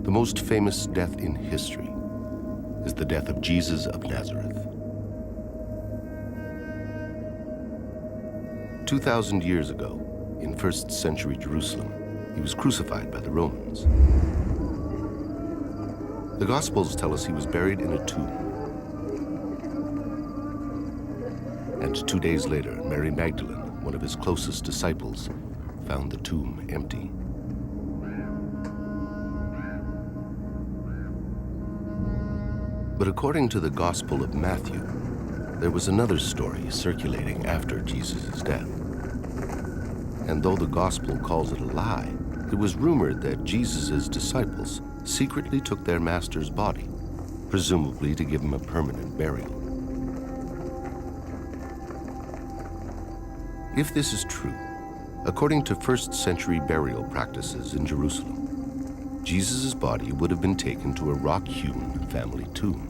The most famous death in history is the death of Jesus of Nazareth. 2,000 years ago, in 1st century Jerusalem, he was crucified by the Romans. The Gospels tell us he was buried in a tomb. And 2 days later, Mary Magdalene, one of his closest disciples, found the tomb empty. But according to the Gospel of Matthew, there was another story circulating after Jesus' death. And though the Gospel calls it a lie, it was rumored that Jesus' disciples secretly took their master's body, presumably to give him a permanent burial. If this is true, according to 1st century burial practices in Jerusalem, Jesus' body would have been taken to a rock-hewn family tomb.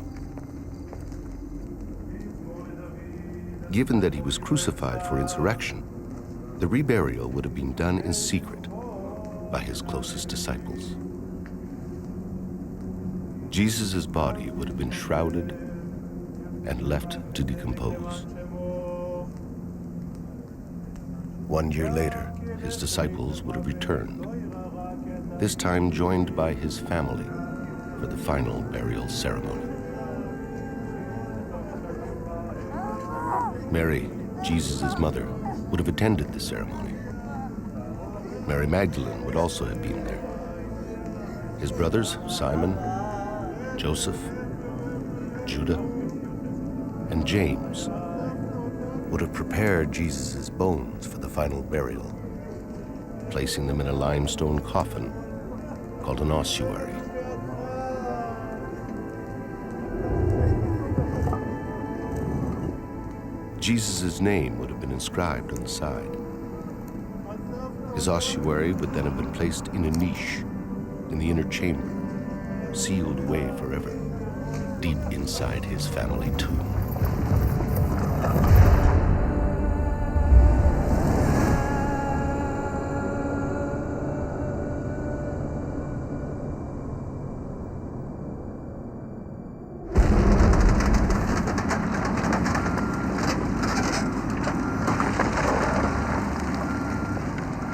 Given that he was crucified for insurrection, the reburial would have been done in secret by his closest disciples. Jesus' body would have been shrouded and left to decompose. 1 year later, his disciples would have returned, this time joined by his family for the final burial ceremony. Mary, Jesus' mother, would have attended the ceremony. Mary Magdalene would also have been there. His brothers, Simon, Joseph, Judah, and James would have prepared Jesus' bones for the final burial, placing them in a limestone coffin called an ossuary. Jesus' name would have been inscribed on the side. His ossuary would then have been placed in a niche in the inner chamber, sealed away forever, deep inside his family tomb.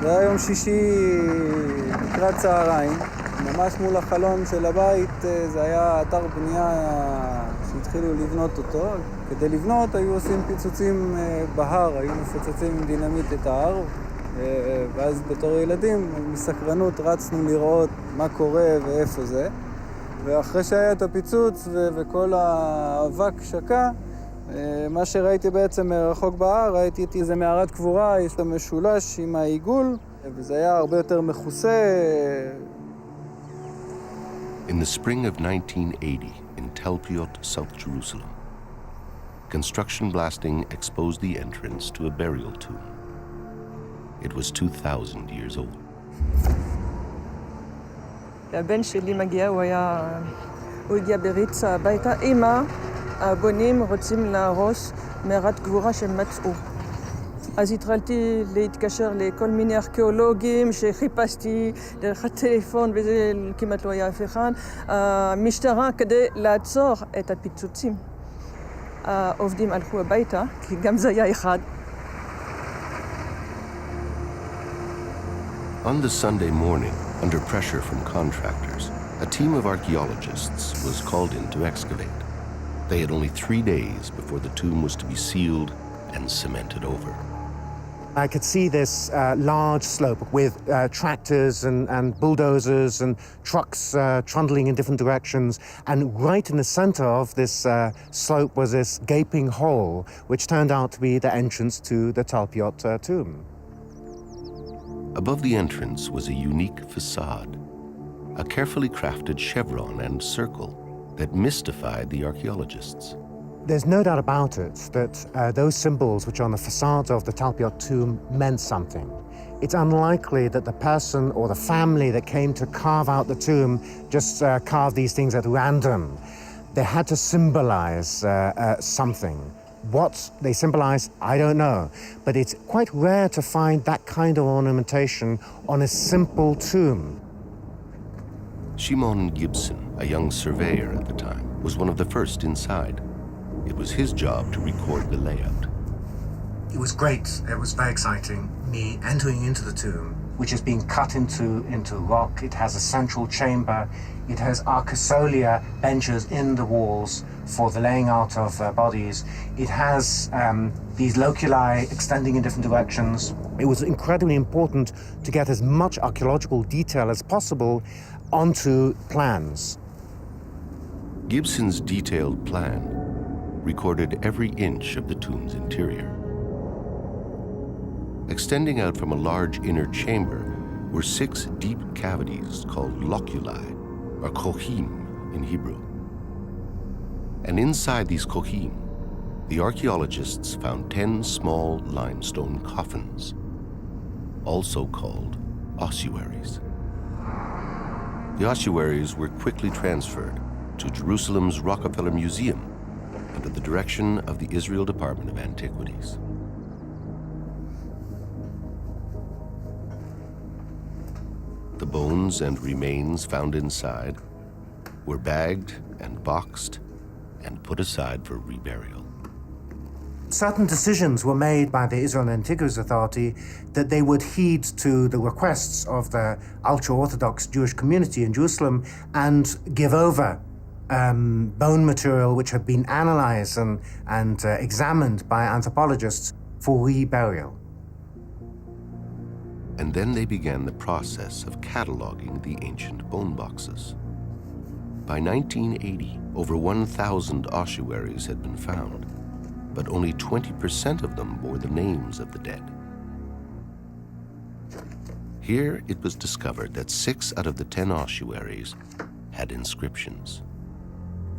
זה היה יום שישי לקראת צהריים, ממש מול החלון של הבית. זה היה אתר בנייה שהתחילו לבנות אותו. כדי לבנות היו עושים פיצוצים בהר, היו מפוצצים עם דינמיט את ההר, ואז בתור ילדים מסקרנות רצנו לראות מה קורה ואיפה זה. ואחרי שהיה את הפיצוץ וכל האבק שקע, מה שראיתי בעצם מרחוק בהר, ראיתי את איזה מערת קבורה, יש לה משולש עם העיגול, וזה היה הרבה יותר מכוסה. In the spring of 1980, in Tel Piot, South Jerusalem, construction blasting exposed the entrance to a burial tomb. It was 2,000 years old. הבן שלי מגיע, הוא הגיע בריצה הביתה. אמא, הבונים רוצים להרוס מערת קבורה שמצאו. אז התחלתי להתקשר לכל מיני ארכיאולוגים שחיפשתי דרך הטלפון, וזה כמעט לא היה אף אחד. המשטרה כדי לעצור את הפיצוצים. העובדים הלכו הביתה, כי גם זה היה אחד. On the Sunday morning, under pressure from contractors, a team of archaeologists was called in to excavate. They had only 3 days before the tomb was to be sealed and cemented over. I could see this large slope with tractors and bulldozers and trucks trundling in different directions. And right in the center of this slope was this gaping hole, which turned out to be the entrance to the Tel Piot tomb. Above the entrance was a unique facade, a carefully crafted chevron and circle that mystified the archaeologists. There's no doubt about it that those symbols which are on the facades of the Tel Piot tomb meant something. It's unlikely that the person or the family that came to carve out the tomb just carved these things at random. They had to symbolize something. What they symbolize, I don't know, but it's quite rare to find that kind of ornamentation on a simple tomb. Shimon Gibson, a young surveyor at the time, was one of the first inside. It was his job to record the layout. It was great. It was very exciting. Me entering into the tomb, which has been cut into rock. It has a central chamber. It has arcosolia benches in the walls for the laying out of bodies. It has these loculi extending in different directions. It was incredibly important to get as much archaeological detail as possible onto plans. Gibson's detailed plan recorded every inch of the tomb's interior. Extending out from a large inner chamber were 6 deep cavities called loculi, or kohim in Hebrew. And inside these kohim, the archaeologists found 10 small limestone coffins, also called ossuaries. The ossuaries were quickly transferred to Jerusalem's Rockefeller Museum under the direction of the Israel Department of Antiquities. The bones and remains found inside were bagged and boxed and put aside for reburial. Certain decisions were made by the Israel Antiquities Authority that they would heed to the requests of the ultra-Orthodox Jewish community in Jerusalem and give over bone material which had been analyzed and examined by anthropologists for reburial. And then they began the process of cataloging the ancient bone boxes. By 1980, over 1,000 ossuaries had been found, but only 20% of them bore the names of the dead. Here it was discovered that 6 out of the 10 ossuaries had inscriptions.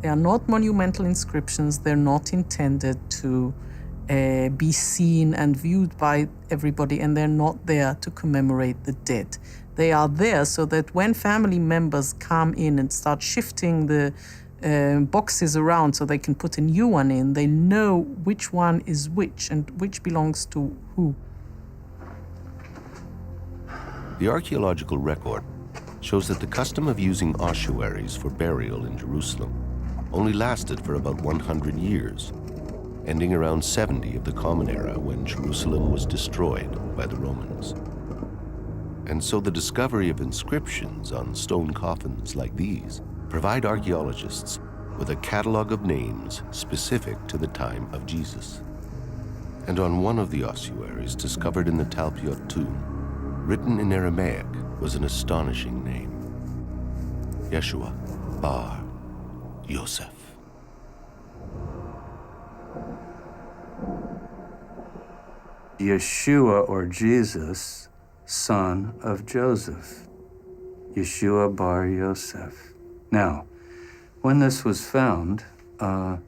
They are not monumental inscriptions. They're not intended to be seen and viewed by everybody, and they're not there to commemorate the dead. They are there so that when family members come in and start shifting the boxes around so they can put a new one in, they know which one is which and which belongs to who. The archaeological record shows that the custom of using ossuaries for burial in Jerusalem only lasted for about 100 years, ending around 70 of the Common Era when Jerusalem was destroyed by the Romans. And so the discovery of inscriptions on stone coffins like these provide archaeologists with a catalog of names specific to the time of Jesus. And on one of the ossuaries discovered in the Talpiot tomb, written in Aramaic, was an astonishing name: Yeshua bar Yosef. Yeshua, or Jesus, son of Joseph. Yeshua bar Yosef. Now, when this was found, I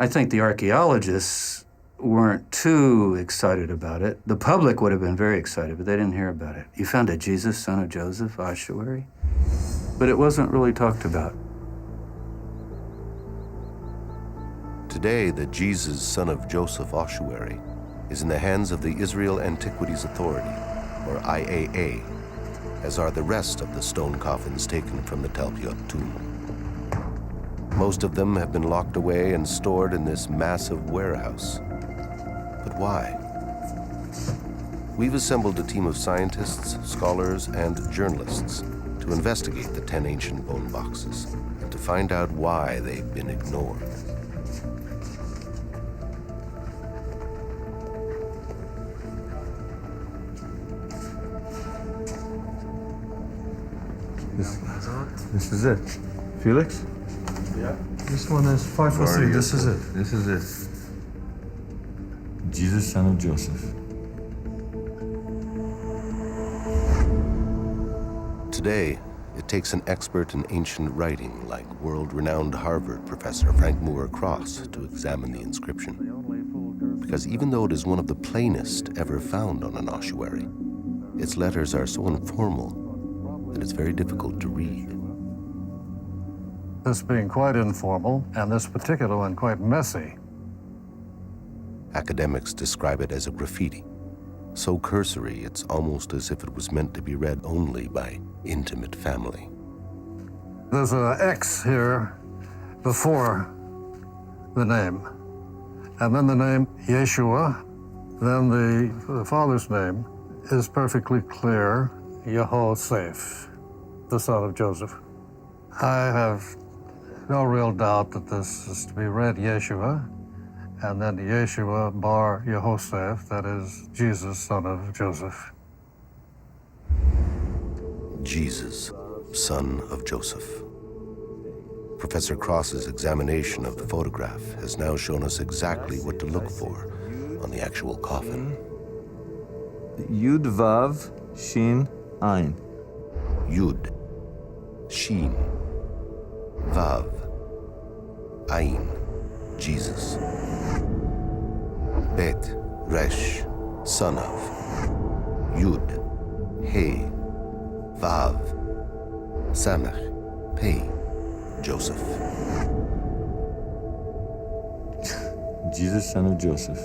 think the archaeologists weren't too excited about it. The public would have been very excited, but they didn't hear about it. You found a Jesus, son of Joseph ossuary? But it wasn't really talked about. Today, the Jesus, son of Joseph ossuary is in the hands of the Israel Antiquities Authority, or IAA, as are the rest of the stone coffins taken from the Talpiot tomb. Most of them have been locked away and stored in this massive warehouse. But why? We've assembled a team of scientists, scholars, and journalists to investigate the 10 ancient bone boxes and to find out why they've been ignored. This is it. Felix? Yeah. This one is 503. This is it. This is it. Jesus, son of Joseph. Today, it takes an expert in ancient writing like world-renowned Harvard professor Frank Moore Cross to examine the inscription. Because even though it is one of the plainest ever found on an ossuary, its letters are so informal that it's very difficult to read. This being quite informal, and this particular one quite messy. Academics describe it as a graffiti, so cursory it's almost as if it was meant to be read only by intimate family. There's an X here before the name. And then the name Yeshua, then the father's name is perfectly clear, Yehoseph, the son of Joseph. I have no real doubt that this is to be read Yeshua, and then Yeshua bar Yehoseph, that is Jesus, son of Joseph. Jesus, son of Joseph. Professor Cross's examination of the photograph has now shown us exactly what to look for on the actual coffin. Yud Vav Shin Ein. Yud, Shin, Vav, Ayin, Jesus. Bet, Resh, son of. Yud, He, Vav, Samech, Pei, Joseph. Jesus, son of Joseph.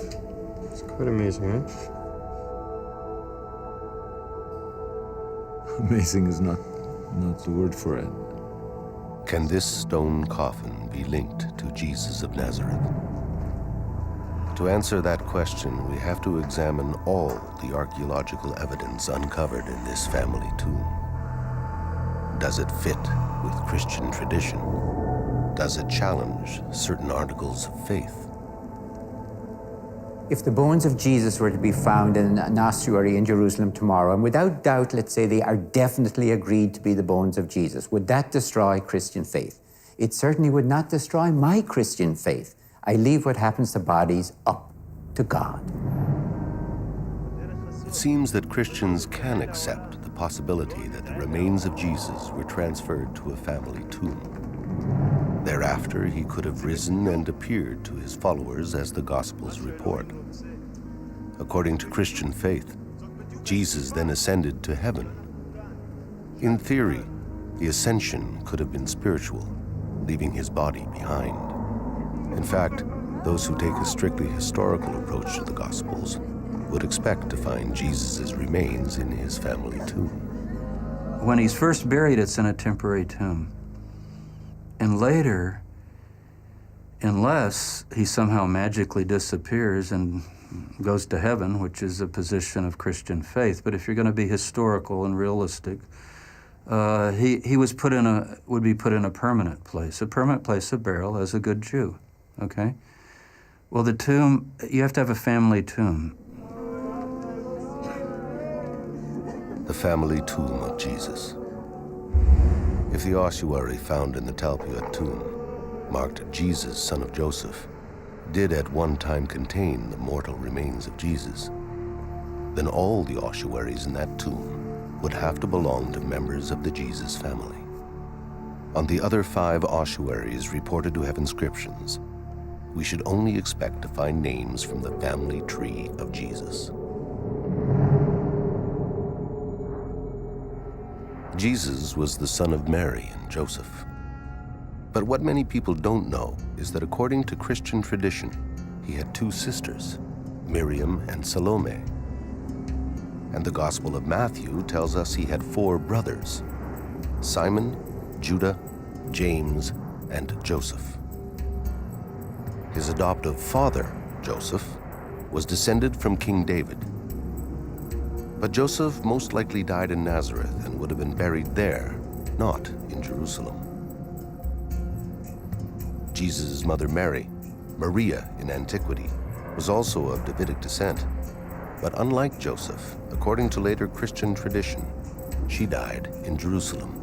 It's quite amazing, eh? Amazing is not the word for it. Can this stone coffin be linked to Jesus of Nazareth? To answer that question, we have to examine all the archaeological evidence uncovered in this family tomb. Does it fit with Christian tradition? Does it challenge certain articles of faith? If the bones of Jesus were to be found in an ossuary in Jerusalem tomorrow, and without doubt, let's say they are definitely agreed to be the bones of Jesus, would that destroy Christian faith? It certainly would not destroy my Christian faith. I leave what happens to bodies up to God. It seems that Christians can accept the possibility that the remains of Jesus were transferred to a family tomb. Thereafter, he could have risen and appeared to his followers as the Gospels report. According to Christian faith, Jesus then ascended to heaven. In theory, the ascension could have been spiritual, leaving his body behind. In fact, those who take a strictly historical approach to the Gospels would expect to find Jesus' remains in his family tomb. When he's first buried, it's in a temporary tomb. And later, unless he somehow magically disappears and goes to heaven, which is a position of Christian faith, but if you're going to be historical and realistic, he would be put in a permanent place of burial as a good Jew, okay? Well, the tomb, you have to have a family tomb. The family tomb of Jesus. If the ossuary found in the Talpiot tomb, marked Jesus, son of Joseph, did at one time contain the mortal remains of Jesus, then all the ossuaries in that tomb would have to belong to members of the Jesus family. On the other 5 ossuaries reported to have inscriptions, we should only expect to find names from the family tree of Jesus. Jesus was the son of Mary and Joseph. But what many people don't know is that according to Christian tradition, he had 2 sisters, Miriam and Salome. And the Gospel of Matthew tells us he had 4 brothers, Simon, Judah, James, and Joseph. His adoptive father, Joseph, was descended from King David. But Joseph most likely died in Nazareth and would have been buried there, not in Jerusalem. Jesus' mother Mary, Maria in antiquity, was also of Davidic descent. But unlike Joseph, according to later Christian tradition, she died in Jerusalem.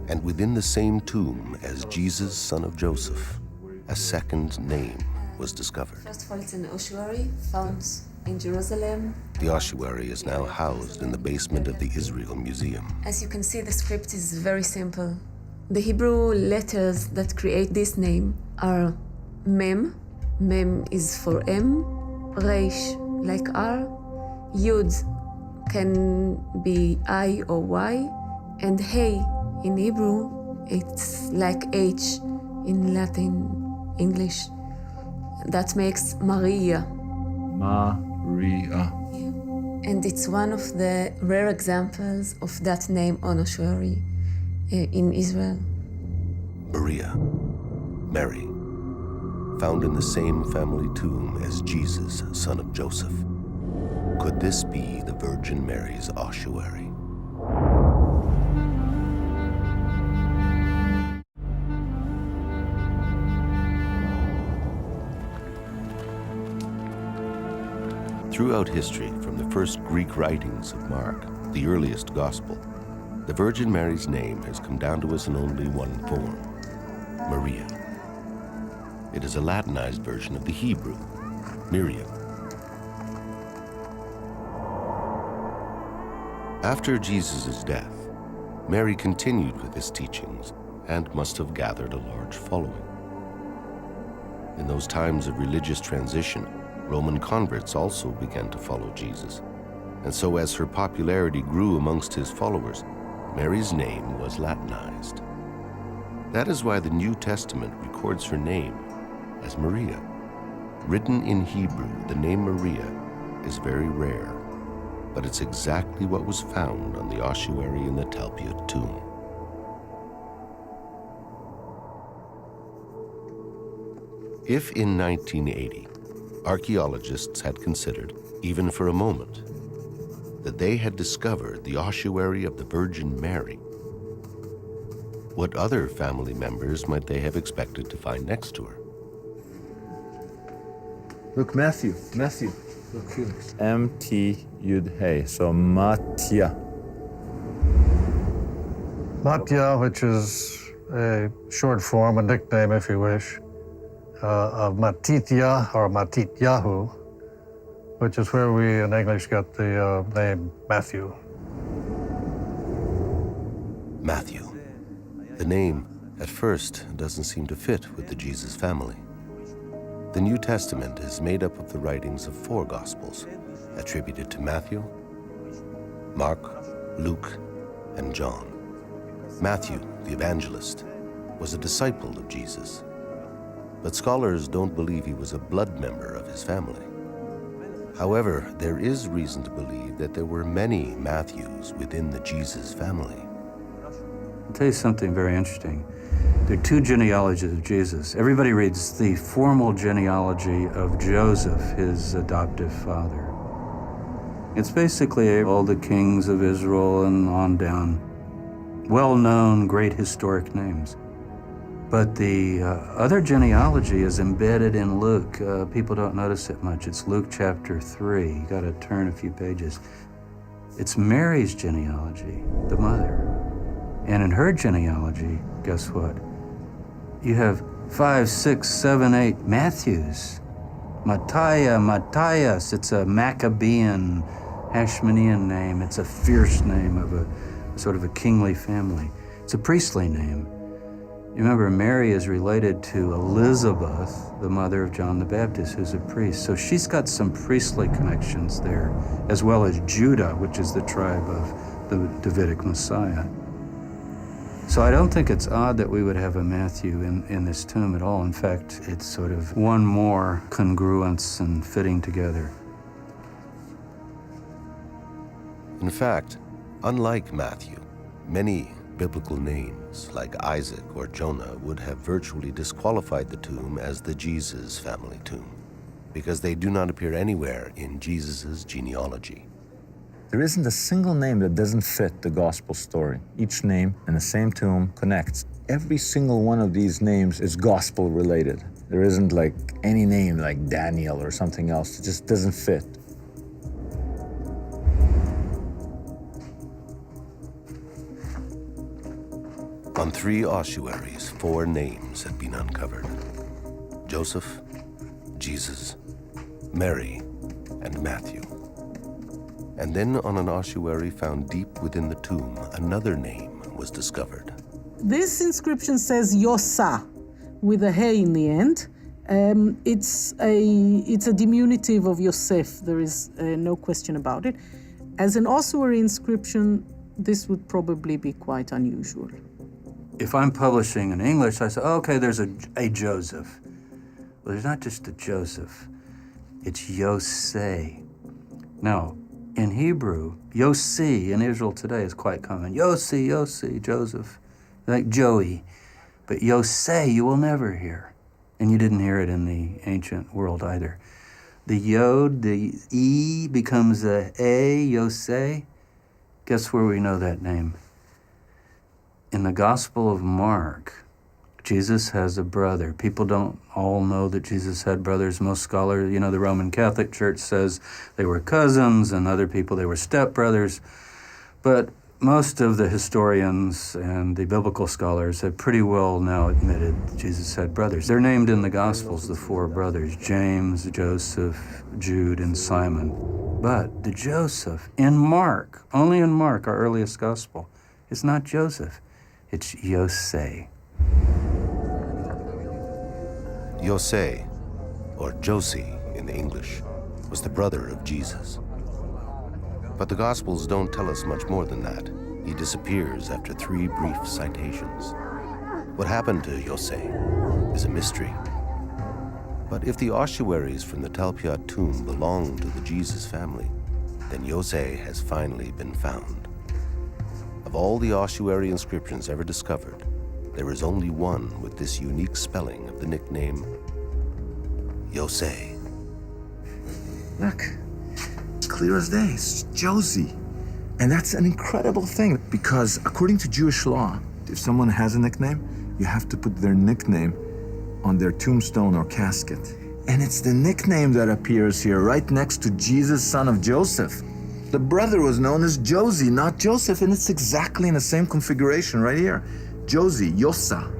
And within the same tomb as Jesus, son of Joseph, a second name was discovered. First of all, it's an ossuary found in Jerusalem. The ossuary is now housed in the basement of the Israel Museum. As you can see, the script is very simple. The Hebrew letters that create this name are Mem. Mem is for M. Reish, like R. Yud can be I or Y. And Hey, in Hebrew, it's like H in Latin, English. That makes Maria. Maria. And it's one of the rare examples of that name on ossuary in Israel. Maria, Mary, found in the same family tomb as Jesus, son of Joseph. Could this be the Virgin Mary's ossuary? Throughout history, from the first Greek writings of Mark, the earliest gospel, the Virgin Mary's name has come down to us in only one form, Maria. It is a Latinized version of the Hebrew, Miriam. After Jesus' death, Mary continued with his teachings and must have gathered a large following. In those times of religious transition, Roman converts also began to follow Jesus. And so as her popularity grew amongst his followers, Mary's name was Latinized. That is why the New Testament records her name as Maria. Written in Hebrew, the name Maria is very rare, but it's exactly what was found on the ossuary in the Talpiot tomb. If in 1980, archaeologists had considered, even for a moment, that they had discovered the ossuary of the Virgin Mary, what other family members might they have expected to find next to her? Look, Matthew. Look here. M-T Yud Hey. So Matya. Matya, which is a short form, a nickname if you wish, of Matitya or Matityahu, which is where we in English get the name Matthew. Matthew. The name, at first, doesn't seem to fit with the Jesus family. The New Testament is made up of the writings of 4 Gospels, attributed to Matthew, Mark, Luke, and John. Matthew, the evangelist, was a disciple of Jesus, but scholars don't believe he was a blood member of his family. However, there is reason to believe that there were many Matthews within the Jesus family. I'll tell you something very interesting. There are 2 genealogies of Jesus. Everybody reads the formal genealogy of Joseph, his adoptive father. It's basically all the kings of Israel and on down. Well-known, great historic names. But the other genealogy is embedded in Luke. People don't notice it much. It's Luke chapter 3. You got to turn a few pages. It's Mary's genealogy, the mother. And in her genealogy, guess what? You have 5, 6, 7, 8 Matthews. Matthias. It's a Maccabean, Hashmonean name. It's a fierce name of a sort of a kingly family. It's a priestly name. You remember, Mary is related to Elizabeth, the mother of John the Baptist, who's a priest. So she's got some priestly connections there, as well as Judah, which is the tribe of the Davidic Messiah. So I don't think it's odd that we would have a Matthew in this tomb at all. In fact, it's sort of one more congruence and fitting together. In fact, unlike Matthew, many biblical names like Isaac or Jonah would have virtually disqualified the tomb as the Jesus family tomb, because they do not appear anywhere in Jesus' genealogy. There isn't a single name that doesn't fit the gospel story. Each name in the same tomb connects. Every single one of these names is gospel related. There isn't like any name like Daniel or something else. It just doesn't fit. On 3 ossuaries, 4 names had been uncovered: Joseph, Jesus, Mary, and Matthew. And then on an ossuary found deep within the tomb, another name was discovered. This inscription says Yosa, with a hey in the end. It's a diminutive of Yosef. There is no question about it. As an ossuary inscription, this would probably be quite unusual. If I'm publishing in English, I say, okay, there's a Joseph. Well, there's not just a Joseph. It's Yosei. Now, in Hebrew, Yossi in Israel today is quite common. Yossi, Joseph, like Joey. But Yosei you will never hear. And you didn't hear it in the ancient world either. The Yod, the E becomes a Yosei. Guess where we know that name? In the Gospel of Mark, Jesus has a brother. People don't all know that Jesus had brothers. Most scholars, the Roman Catholic Church says they were cousins, and other people they were stepbrothers. But most of the historians and the biblical scholars have pretty well now admitted Jesus had brothers. They're named in the Gospels, the four brothers, James, Joseph, Jude, and Simon. But the Joseph in Mark, only in Mark, our earliest Gospel, is not Joseph, it's Yosei. Yosei, or Josie in the English, was the brother of Jesus. But the Gospels don't tell us much more than that. He disappears after 3 brief citations. What happened to Yosei is a mystery. But if the ossuaries from the Talpiot tomb belong to the Jesus family, then Yosei has finally been found. Of all the ossuary inscriptions ever discovered, there is only one with this unique spelling of the nickname Yosei. Look, clear as day, it's Josie. And that's an incredible thing, because according to Jewish law, if someone has a nickname, you have to put their nickname on their tombstone or casket. And it's the nickname that appears here right next to Jesus, son of Joseph. The brother was known as Josie, not Joseph, and it's exactly in the same configuration right here. Josie, Yosa.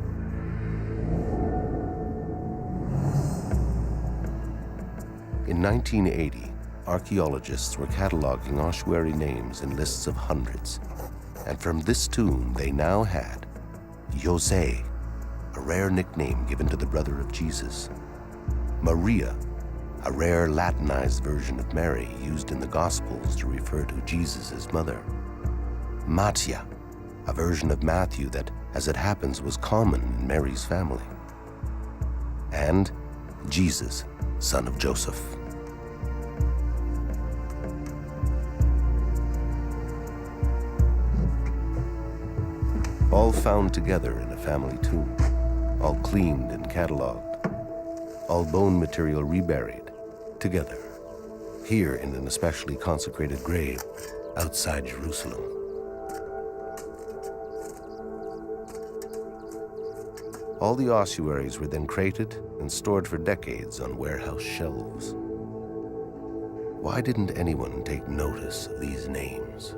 In 1980, archaeologists were cataloging ossuary names in lists of hundreds. And from this tomb, they now had Yosei, a rare nickname given to the brother of Jesus. Maria, a rare Latinized version of Mary used in the Gospels to refer to Jesus' mother. Mattia, a version of Matthew that, as it happens, was common in Mary's family. And Jesus, son of Joseph. All found together in a family tomb, all cleaned and cataloged, all bone material reburied together, here in an especially consecrated grave outside Jerusalem. All the ossuaries were then crated and stored for decades on warehouse shelves. Why didn't anyone take notice of these names?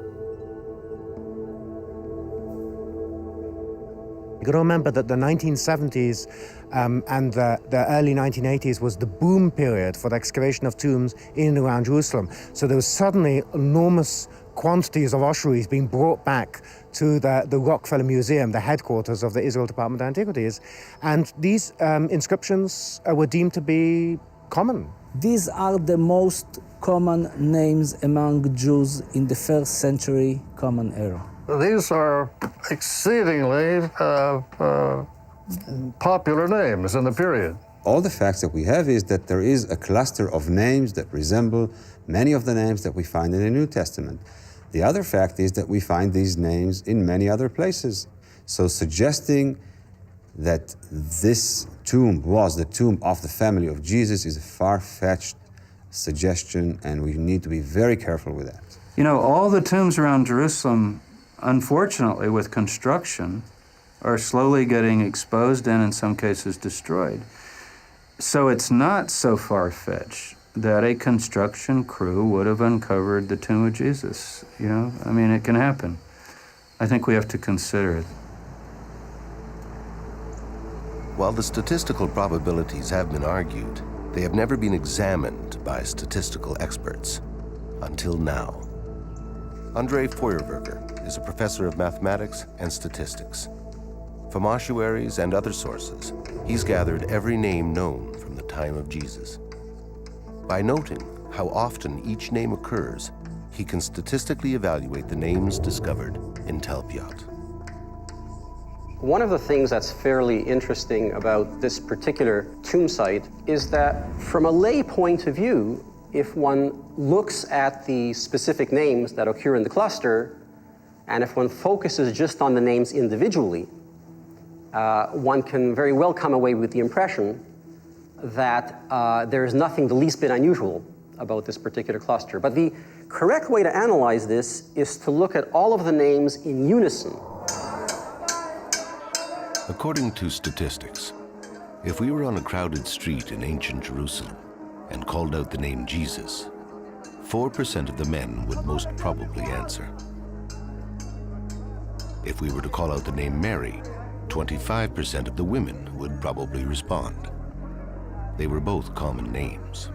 You got to remember that the 1970s and the early 1980s was the boom period for the excavation of tombs in and around Jerusalem. So there was suddenly enormous quantities of ossuaries being brought back to the Rockefeller Museum, the headquarters of the Israel Department of Antiquities. And these inscriptions were deemed to be common. These are the most common names among Jews in the 1st century Common Era. These are exceedingly popular names in the period. All the facts that we have is that there is a cluster of names that resemble many of the names that we find in the New Testament. The other fact is that we find these names in many other places. So suggesting that this tomb was the tomb of the family of Jesus is a far-fetched suggestion, and we need to be very careful with that. All the tombs around Jerusalem, unfortunately, with construction, are slowly getting exposed and in some cases destroyed. So it's not so far-fetched that a construction crew would have uncovered the tomb of Jesus. It can happen. I think we have to consider it. While the statistical probabilities have been argued, they have never been examined by statistical experts until now. André Feuerwerker is a professor of mathematics and statistics. From ossuaries and other sources, he's gathered every name known from the time of Jesus. By noting how often each name occurs, he can statistically evaluate the names discovered in Talpiot. One of the things that's fairly interesting about this particular tomb site is that from a lay point of view, if one looks at the specific names that occur in the cluster, and if one focuses just on the names individually, one can very well come away with the impression that there is nothing the least bit unusual about this particular cluster. But the correct way to analyze this is to look at all of the names in unison. According to statistics, if we were on a crowded street in ancient Jerusalem and called out the name Jesus, 4% of the men would most probably answer. If we were to call out the name Mary, 25% of the women would probably respond. They were both common names.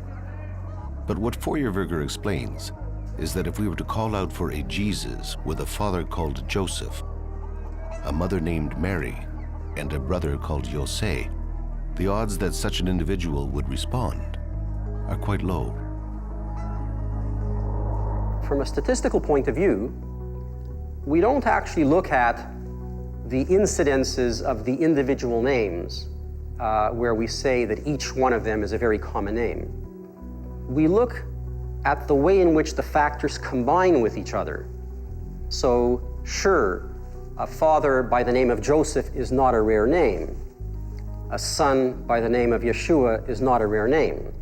But what Feuerwerger explains is that if we were to call out for a Jesus with a father called Joseph, a mother named Mary, and a brother called Jose, the odds that such an individual would respond are quite low. From a statistical point of view, we don't actually look at the incidences of the individual names where we say that each one of them is a very common name. We look at the way in which the factors combine with each other. So, sure, a father by the name of Joseph is not a rare name. A son by the name of Yeshua is not a rare name.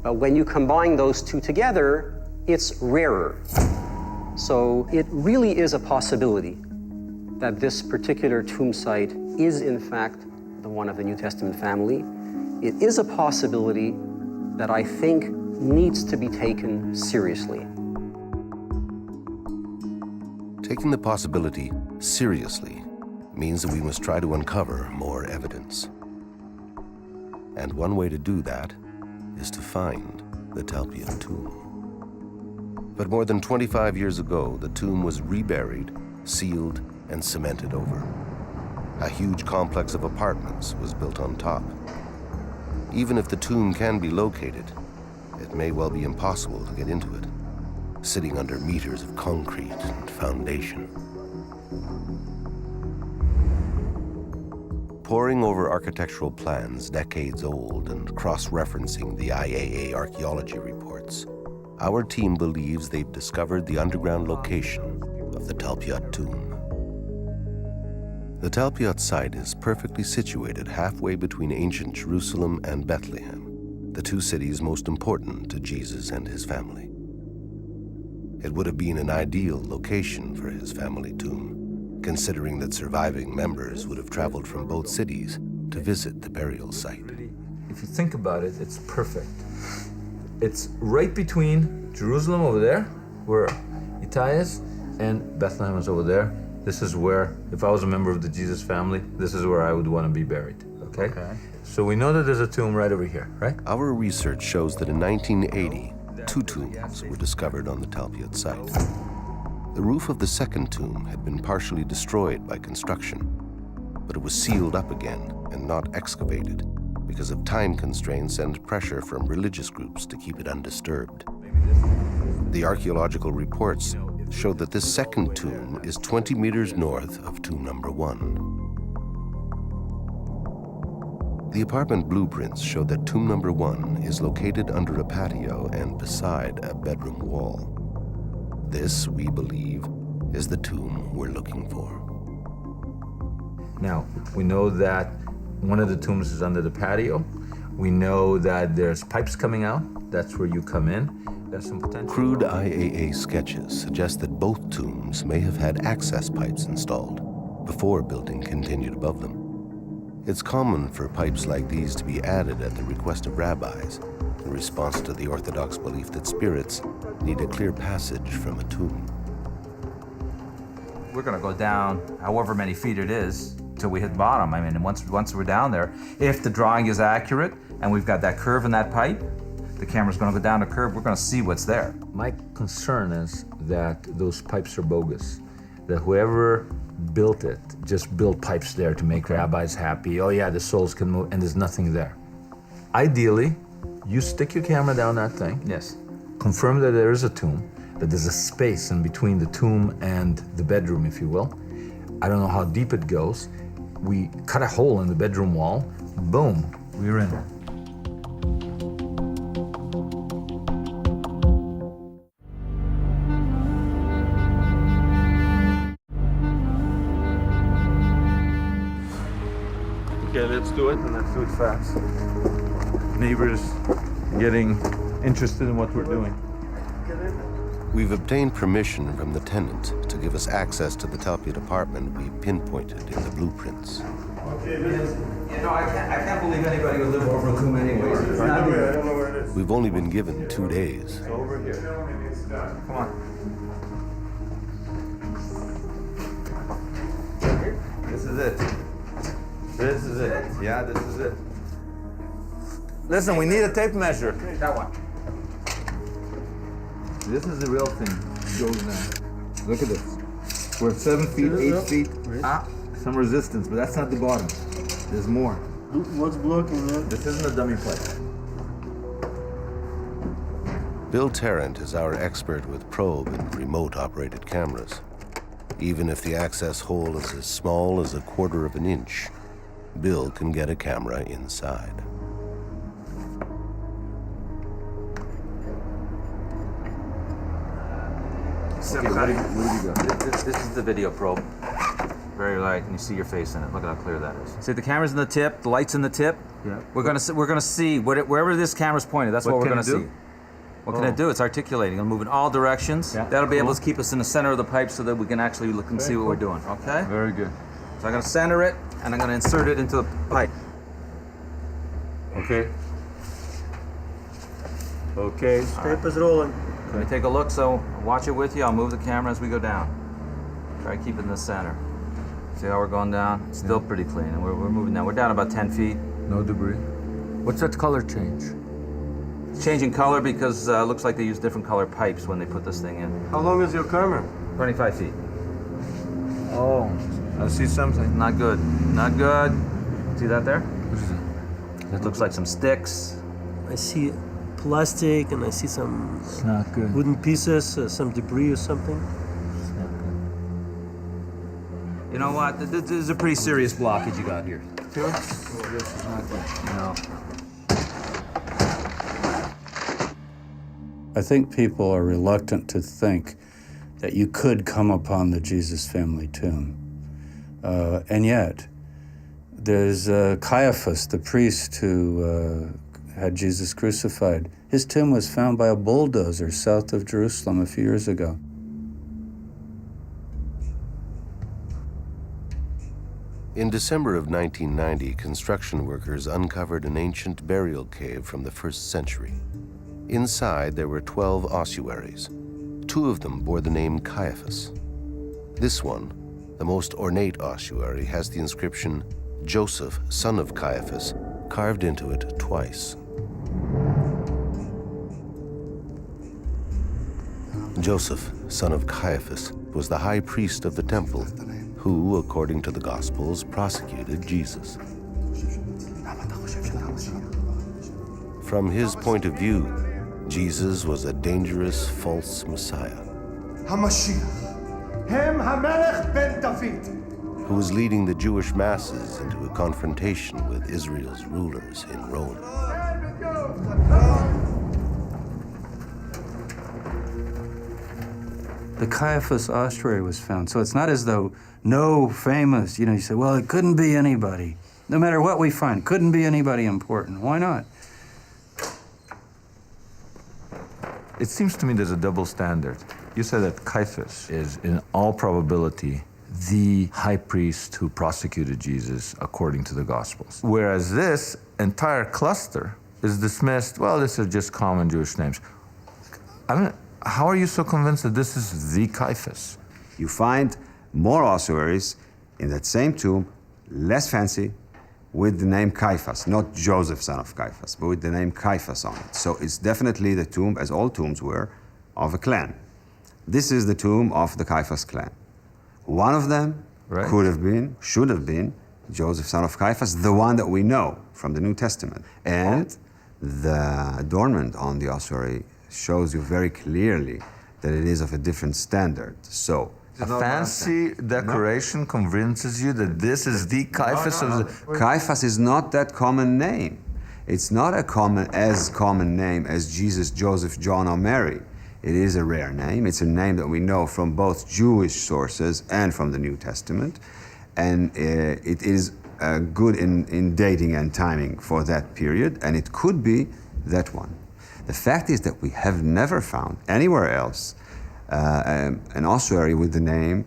But when you combine those two together, it's rarer. So it really is a possibility that this particular tomb site is in fact the one of the New Testament family. It is a possibility that I think needs to be taken seriously. Taking the possibility seriously means that we must try to uncover more evidence. And one way to do that is to find the Talpiot tomb. But more than 25 years ago, the tomb was reburied, sealed, and cemented over. A huge complex of apartments was built on top. Even if the tomb can be located, it may well be impossible to get into it, sitting under meters of concrete and foundation. Poring over architectural plans decades old and cross-referencing the IAA archaeology reports, our team believes they've discovered the underground location of the Talpiot tomb. The Talpiot site is perfectly situated halfway between ancient Jerusalem and Bethlehem, the two cities most important to Jesus and his family. It would have been an ideal location for his family tomb, considering that surviving members would have traveled from both cities to visit the burial site. If you think about it, it's perfect. It's right between Jerusalem over there, where Itai is, and Bethlehem is over there. This is where, if I was a member of the Jesus family, this is where I would want to be buried, okay? So we know that there's a tomb right over here, right? Our research shows that in 1980, 2 tombs were discovered on the Talpiot site. The roof of the second tomb had been partially destroyed by construction, but it was sealed up again and not excavated because of time constraints and pressure from religious groups to keep it undisturbed. The archaeological reports show that this second tomb is 20 meters north of tomb number 1. The apartment blueprints show that tomb number 1 is located under a patio and beside a bedroom wall. This, we believe, is the tomb we're looking for. Now, we know that one of the tombs is under the patio. We know that there's pipes coming out. That's where you come in. There's some potential. Crude IAA sketches suggest that both tombs may have had access pipes installed before building continued above them. It's common for pipes like these to be added at the request of rabbis in response to the Orthodox belief that spirits need a clear passage from a tomb. We're going to go down however many feet it is till we hit bottom. I mean, once we're down there, if the drawing is accurate and we've got that curve in that pipe, the camera's going to go down the curve, we're going to see what's there. My concern is that those pipes are bogus, that whoever built it just built pipes there to make rabbis happy. Oh yeah, the souls can move, and there's nothing there. Ideally, you stick your camera down that thing. Yes. Confirm that there is a tomb, that there's a space in between the tomb and the bedroom, if you will. I don't know how deep it goes. We cut a hole in the bedroom wall. Boom, we're in. Okay, let's do it, and let's do it fast. Neighbors getting interested in what we're doing. We've obtained permission from the tenant to give us access to the Talpiot apartment we pinpointed in the blueprints. I can't believe anybody would live over Room anyways. I don't know where it is. We've only been given 2 days. It's over here. Come on. This is it. This is it. Yeah, this is it. Listen, we need a tape measure. That one. This is the real thing. Goes now. Look at this. We're at 7 feet, 8 feet. Some resistance, but that's not the bottom. There's more. What's blocking that? This isn't a dummy plate. Bill Tarrant is our expert with probe and remote-operated cameras. Even if the access hole is as small as 1/4 of an inch, Bill can get a camera inside. Okay, what do you got? This is the video probe. Very light, and you see your face in it. Look at how clear that is. See, the camera's in the tip, the light's in the tip. Yeah. We're gonna see wherever this camera's pointed. That's what we're gonna see. What can it do? It's articulating. It'll move in all directions. Yeah. That'll be able to keep us in the center of the pipe so that we can actually look and see what we're doing. Okay? Very good. So I'm gonna center it, and I'm gonna insert it into the pipe. Okay. Okay. Tape is rolling. Let me take a look. So watch it with you. I'll move the camera as we go down. Try to keep it in the center. See how we're going down? It's still pretty clean, and we're moving down. We're down about 10 feet. No debris. What's that color change? It's changing color because it looks like they use different color pipes when they put this thing in. How long is your camera? 25 feet. Oh, I see something. Not good. Not good. See that there? It looks like some sticks. I see plastic and I see some It's not good. wooden pieces, some debris or something. It's not good. You know what? This is a pretty serious blockage you got here. Sure? Oh, this is not good. No. I think people are reluctant to think that you could come upon the Jesus family tomb. And yet, there's Cleophas, the priest who had Jesus crucified. His tomb was found by a bulldozer south of Jerusalem a few years ago. In December of 1990, construction workers uncovered an ancient burial cave from the 1st century. Inside, there were 12 ossuaries. 2 of them bore the name Caiaphas. This one, the most ornate ossuary, has the inscription, Joseph, son of Caiaphas, carved into it twice. Joseph, son of Caiaphas, was the high priest of the temple, who, according to the Gospels, prosecuted Jesus. From his point of view, Jesus was a dangerous false Messiah who was leading the Jewish masses into a confrontation with Israel's rulers in Rome. The Caiaphas ossuary was found. So it's not as though no famous, you say, well, it couldn't be anybody. No matter what we find, couldn't be anybody important. Why not? It seems to me there's a double standard. You said that Caiaphas is, in all probability, the high priest who prosecuted Jesus according to the Gospels. Whereas this entire cluster is dismissed, well, these are just common Jewish names. I mean, how are you so convinced that this is the Caiaphas? You find more ossuaries in that same tomb, less fancy, with the name Caiaphas, not Joseph, son of Caiaphas, but with the name Caiaphas on it. So it's definitely the tomb, as all tombs were, of a clan. This is the tomb of the Caiaphas clan. One of them could have been, should have been, Joseph, son of Caiaphas, the one that we know from the New Testament. And the adornment on the ossuary shows you very clearly that it is of a different standard. So, a fancy decoration convinces you that this is the Caiaphas of the... Caiaphas is not that common name. It's not as common name as Jesus, Joseph, John, or Mary. It is a rare name. It's a name that we know from both Jewish sources and from the New Testament. And it is good in dating and timing for that period, and it could be that one. The fact is that we have never found anywhere else an ossuary with the name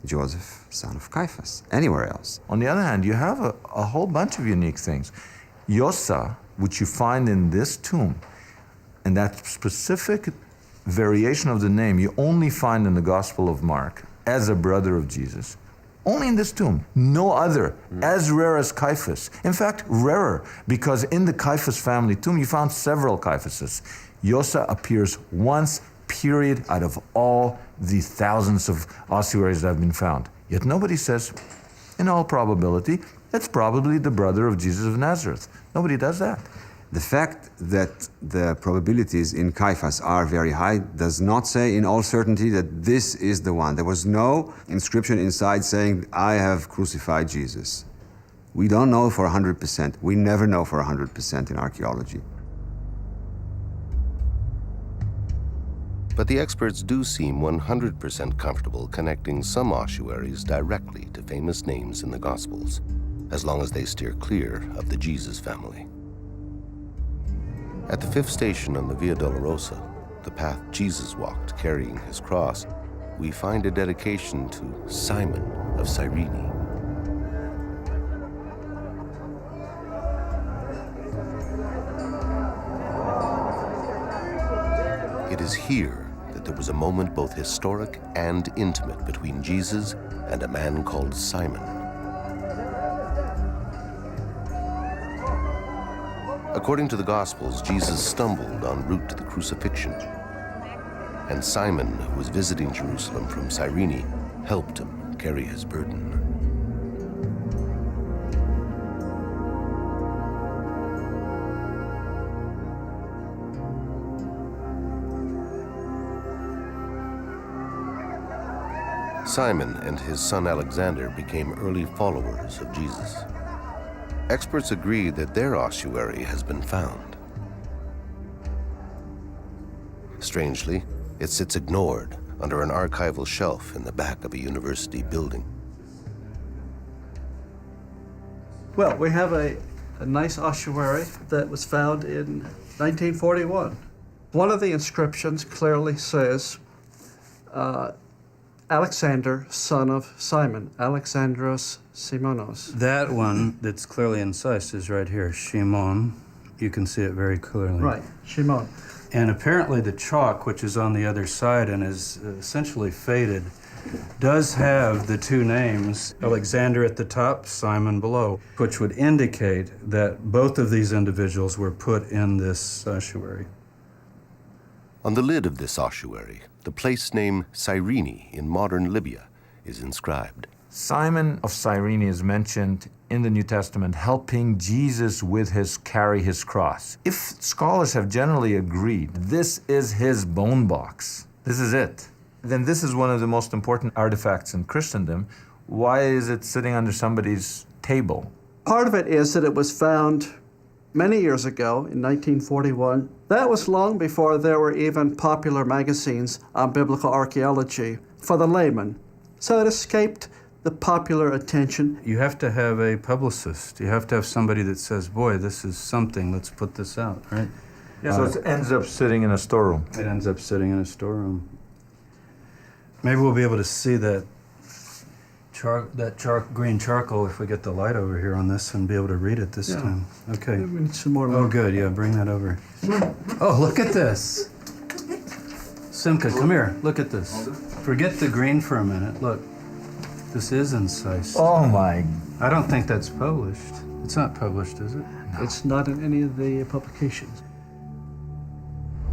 Joseph, son of Cleophas, anywhere else. On the other hand, you have a whole bunch of unique things. Yosa, which you find in this tomb, and that specific variation of the name you only find in the Gospel of Mark as a brother of Jesus. Only in this tomb, no other, as rare as Cleophas. In fact, rarer, because in the Cleophas family tomb, you found several Cleophases. Yosa appears once, period, out of all the thousands of ossuaries that have been found. Yet nobody says, in all probability, that's probably the brother of Jesus of Nazareth. Nobody does that. The fact that the probabilities in Cleophas are very high does not say in all certainty that this is the one. There was no inscription inside saying, I have crucified Jesus. We don't know for 100%. We never know for 100% in archaeology. But the experts do seem 100% comfortable connecting some ossuaries directly to famous names in the Gospels, as long as they steer clear of the Jesus family. At the fifth station on the Via Dolorosa, the path Jesus walked carrying his cross, we find a dedication to Simon of Cyrene. It is here that there was a moment both historic and intimate between Jesus and a man called Simon. According to the Gospels, Jesus stumbled en route to the crucifixion, and Simon, who was visiting Jerusalem from Cyrene, helped him carry his burden. Simon and his son Alexander became early followers of Jesus. Experts agree that their ossuary has been found. Strangely, it sits ignored under an archival shelf in the back of a university building. Well, we have a nice ossuary that was found in 1941. One of the inscriptions clearly says, Alexander, son of Simon, Alexandros Simonos. That one that's clearly incised is right here, Shimon. You can see it very clearly. Right, Shimon. And apparently the chalk, which is on the other side and is essentially faded, does have the two names, Alexander at the top, Simon below, which would indicate that both of these individuals were put in this ossuary. On the lid of this ossuary, the place name Cyrene in modern Libya is inscribed. Simon of Cyrene is mentioned in the New Testament helping Jesus with carry his cross. If scholars have generally agreed this is his bone box, this is it, then this is one of the most important artifacts in Christendom. Why is it sitting under somebody's table? Part of it is that it was found many years ago in 1941. That was long before there were even popular magazines on biblical archaeology for the layman. So it escaped the popular attention. You have to have a publicist. You have to have somebody that says, boy, this is something, let's put this out, right? Yeah. So it ends up sitting in a storeroom. It ends up sitting in a storeroom. Maybe we'll be able to see that green charcoal if we get the light over here on this and be able to read it this time. Okay. We need some more. Oh, good. Yeah, bring that over. Oh, look at this. Simca, come here. Look at this. Forget the green for a minute. Look. This is incised. Oh, my. I don't think that's published. It's not published, is it? No. It's not in any of the publications.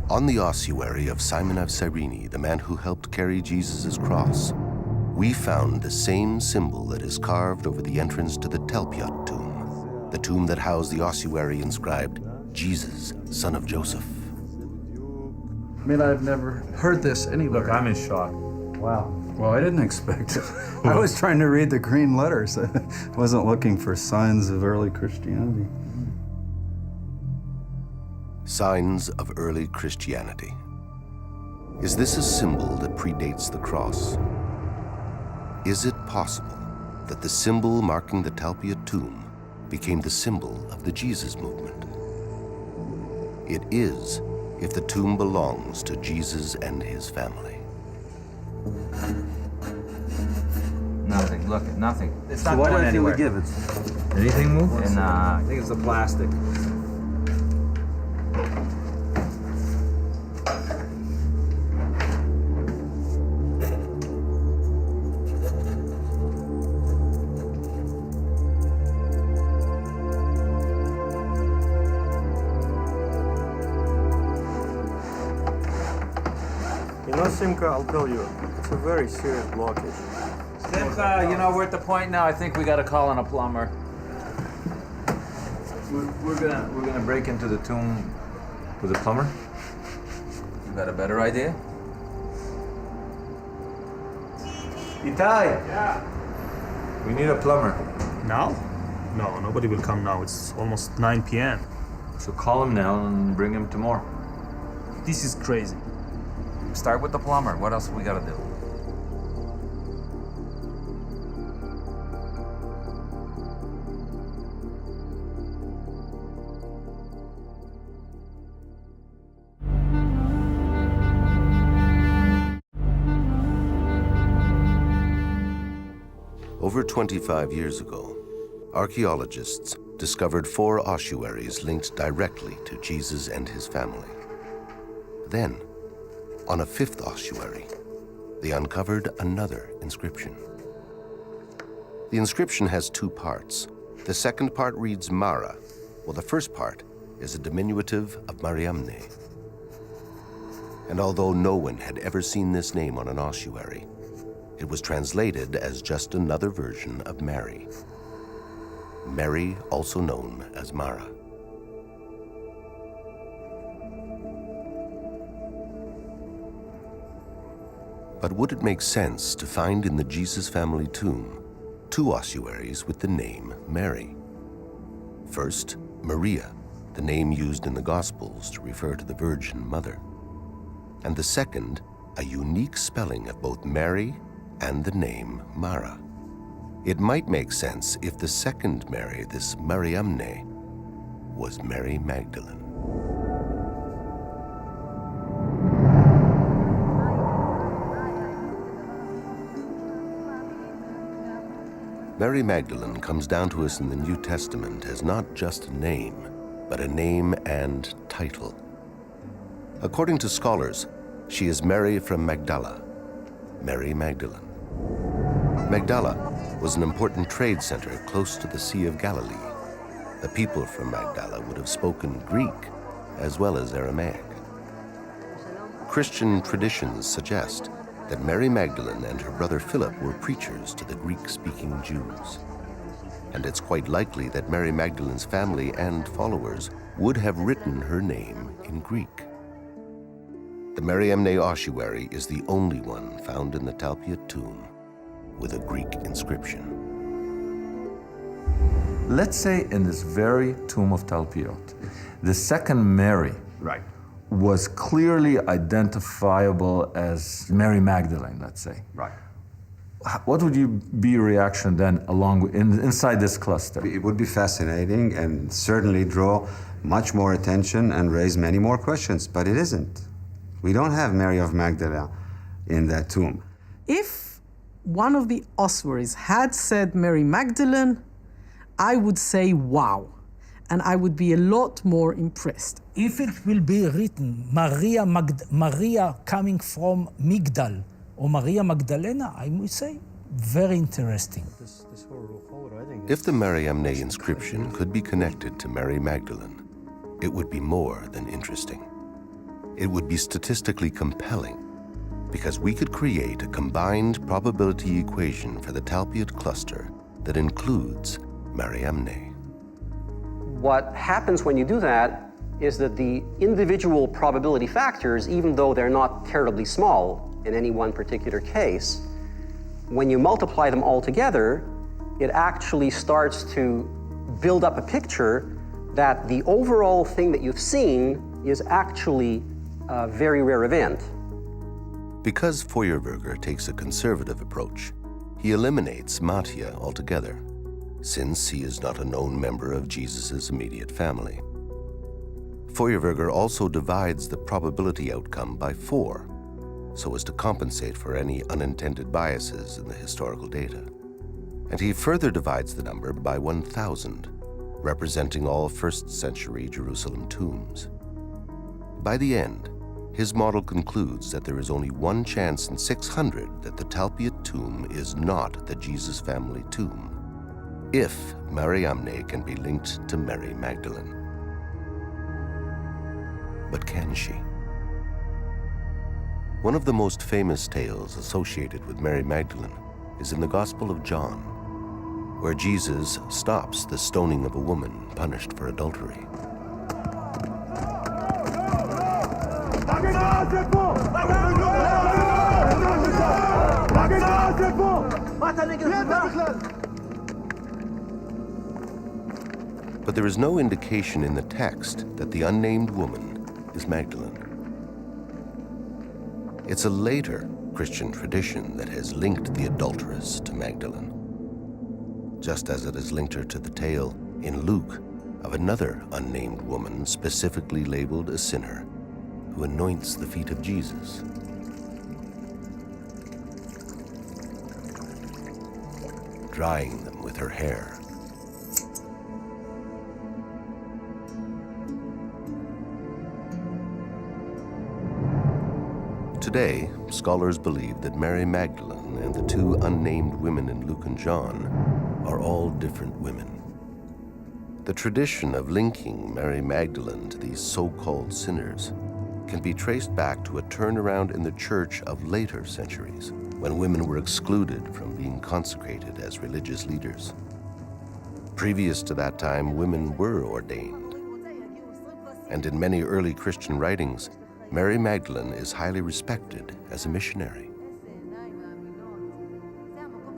On the ossuary of Simon of Cyrene, the man who helped carry Jesus' cross, we found the same symbol that is carved over the entrance to the Talpiot tomb, the tomb that housed the ossuary inscribed, Jesus, son of Joseph. I mean, I've never heard this anywhere. Look, I'm in shock. Wow. Well, I didn't expect it. I was trying to read the green letters. I wasn't looking for signs of early Christianity. Signs of early Christianity. Is this a symbol that predates the cross? Is it possible that the symbol marking the Talpiot tomb became the symbol of the Jesus movement. It is if the tomb belongs to Jesus and his family. Nothing. Look, nothing. It's So not what going do you think anywhere. we give it? Anything move? And I think it's the plastic. You know, Simcha, I'll tell you, it's a very serious blockage. Simcha, you know, we're at the point now. I think we got to call in a plumber. We're gonna break into the tomb with a plumber. You got a better idea? Itai. Yeah. We need a plumber. Now? No, nobody will come now. It's almost 9 p.m. So call him now and bring him tomorrow. This is crazy. Start with the plumber. What else we gotta do? Over 25 years ago, archaeologists discovered 4 ossuaries linked directly to Jesus and his family. Then, on a 5th ossuary, they uncovered another inscription. The inscription has 2 parts. The second part reads Mara, while the first part is a diminutive of Mariamne. And although no one had ever seen this name on an ossuary, it was translated as just another version of Mary. Mary, also known as Mara. But would it make sense to find in the Jesus family tomb 2 ossuaries with the name Mary? First, Maria, the name used in the Gospels to refer to the Virgin Mother. And the second, a unique spelling of both Mary and the name Mara. It might make sense if the second Mary, this Mariamne, was Mary Magdalene. Mary Magdalene comes down to us in the New Testament as not just a name, but a name and title. According to scholars, she is Mary from Magdala, Mary Magdalene. Magdala was an important trade center close to the Sea of Galilee. The people from Magdala would have spoken Greek as well as Aramaic. Christian traditions suggest that Mary Magdalene and her brother Philip were preachers to the Greek-speaking Jews. And it's quite likely that Mary Magdalene's family and followers would have written her name in Greek. The Mariamne ossuary is the only one found in the Talpiot tomb with a Greek inscription. Let's say in this very tomb of Talpiot, the second Mary was clearly identifiable as Mary Magdalene, let's say. Right. What would be your reaction then inside this cluster? It would be fascinating and certainly draw much more attention and raise many more questions, but it isn't. We don't have Mary of Magdala in that tomb. If one of the ossuaries had said Mary Magdalene, I would say wow, and I would be a lot more impressed. If it will be written Maria coming from Migdal or Maria Magdalena, I would say very interesting. If the Mariamne inscription could be connected to Mary Magdalene, it would be more than interesting. It would be statistically compelling because we could create a combined probability equation for the Talpiot cluster that includes Mariamne. What happens when you do that is that the individual probability factors, even though they're not terribly small in any one particular case, when you multiply them all together, it actually starts to build up a picture that the overall thing that you've seen is actually a very rare event. Because Feuerberger takes a conservative approach, He eliminates Mattia altogether, since he is not a known member of Jesus' immediate family. Feuerwerger also divides the probability outcome by 4, so as to compensate for any unintended biases in the historical data. And he further divides the number by 1,000, representing all 1st century Jerusalem tombs. By the end, his model concludes that there is only one chance in 600 that the Talpiot tomb is not the Jesus family tomb, if Mariamne can be linked to Mary Magdalene. But can she? One of the most famous tales associated with Mary Magdalene is in the Gospel of John, where Jesus stops the stoning of a woman punished for adultery. But there is no indication in the text that the unnamed woman is Magdalene. It's a later Christian tradition that has linked the adulteress to Magdalene, just as it has linked her to the tale in Luke of another unnamed woman specifically labeled a sinner who anoints the feet of Jesus. Drying them with her hair. Today, scholars believe that Mary Magdalene and the 2 unnamed women in Luke and John are all different women. The tradition of linking Mary Magdalene to these so-called sinners can be traced back to a turnaround in the church of later centuries, when women were excluded from being consecrated as religious leaders. Previous to that time, women were ordained. And in many early Christian writings, Mary Magdalene is highly respected as a missionary.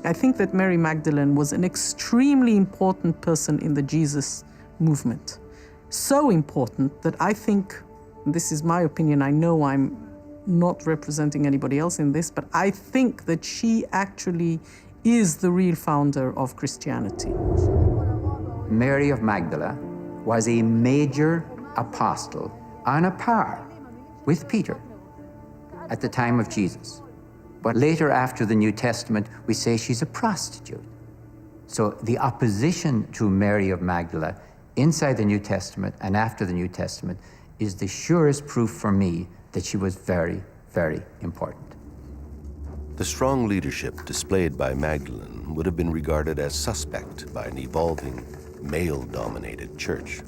I think that Mary Magdalene was an extremely important person in the Jesus movement. So important that I think, this is my opinion, I know I'm not representing anybody else in this, but I think that she actually is the real founder of Christianity. Mary of Magdala was a major apostle on a par with Peter at the time of Jesus. But later, after the New Testament, we say she's a prostitute. So the opposition to Mary of Magdala inside the New Testament and after the New Testament is the surest proof for me that she was very, very important. The strong leadership displayed by Magdalene would have been regarded as suspect by an evolving, male-dominated church.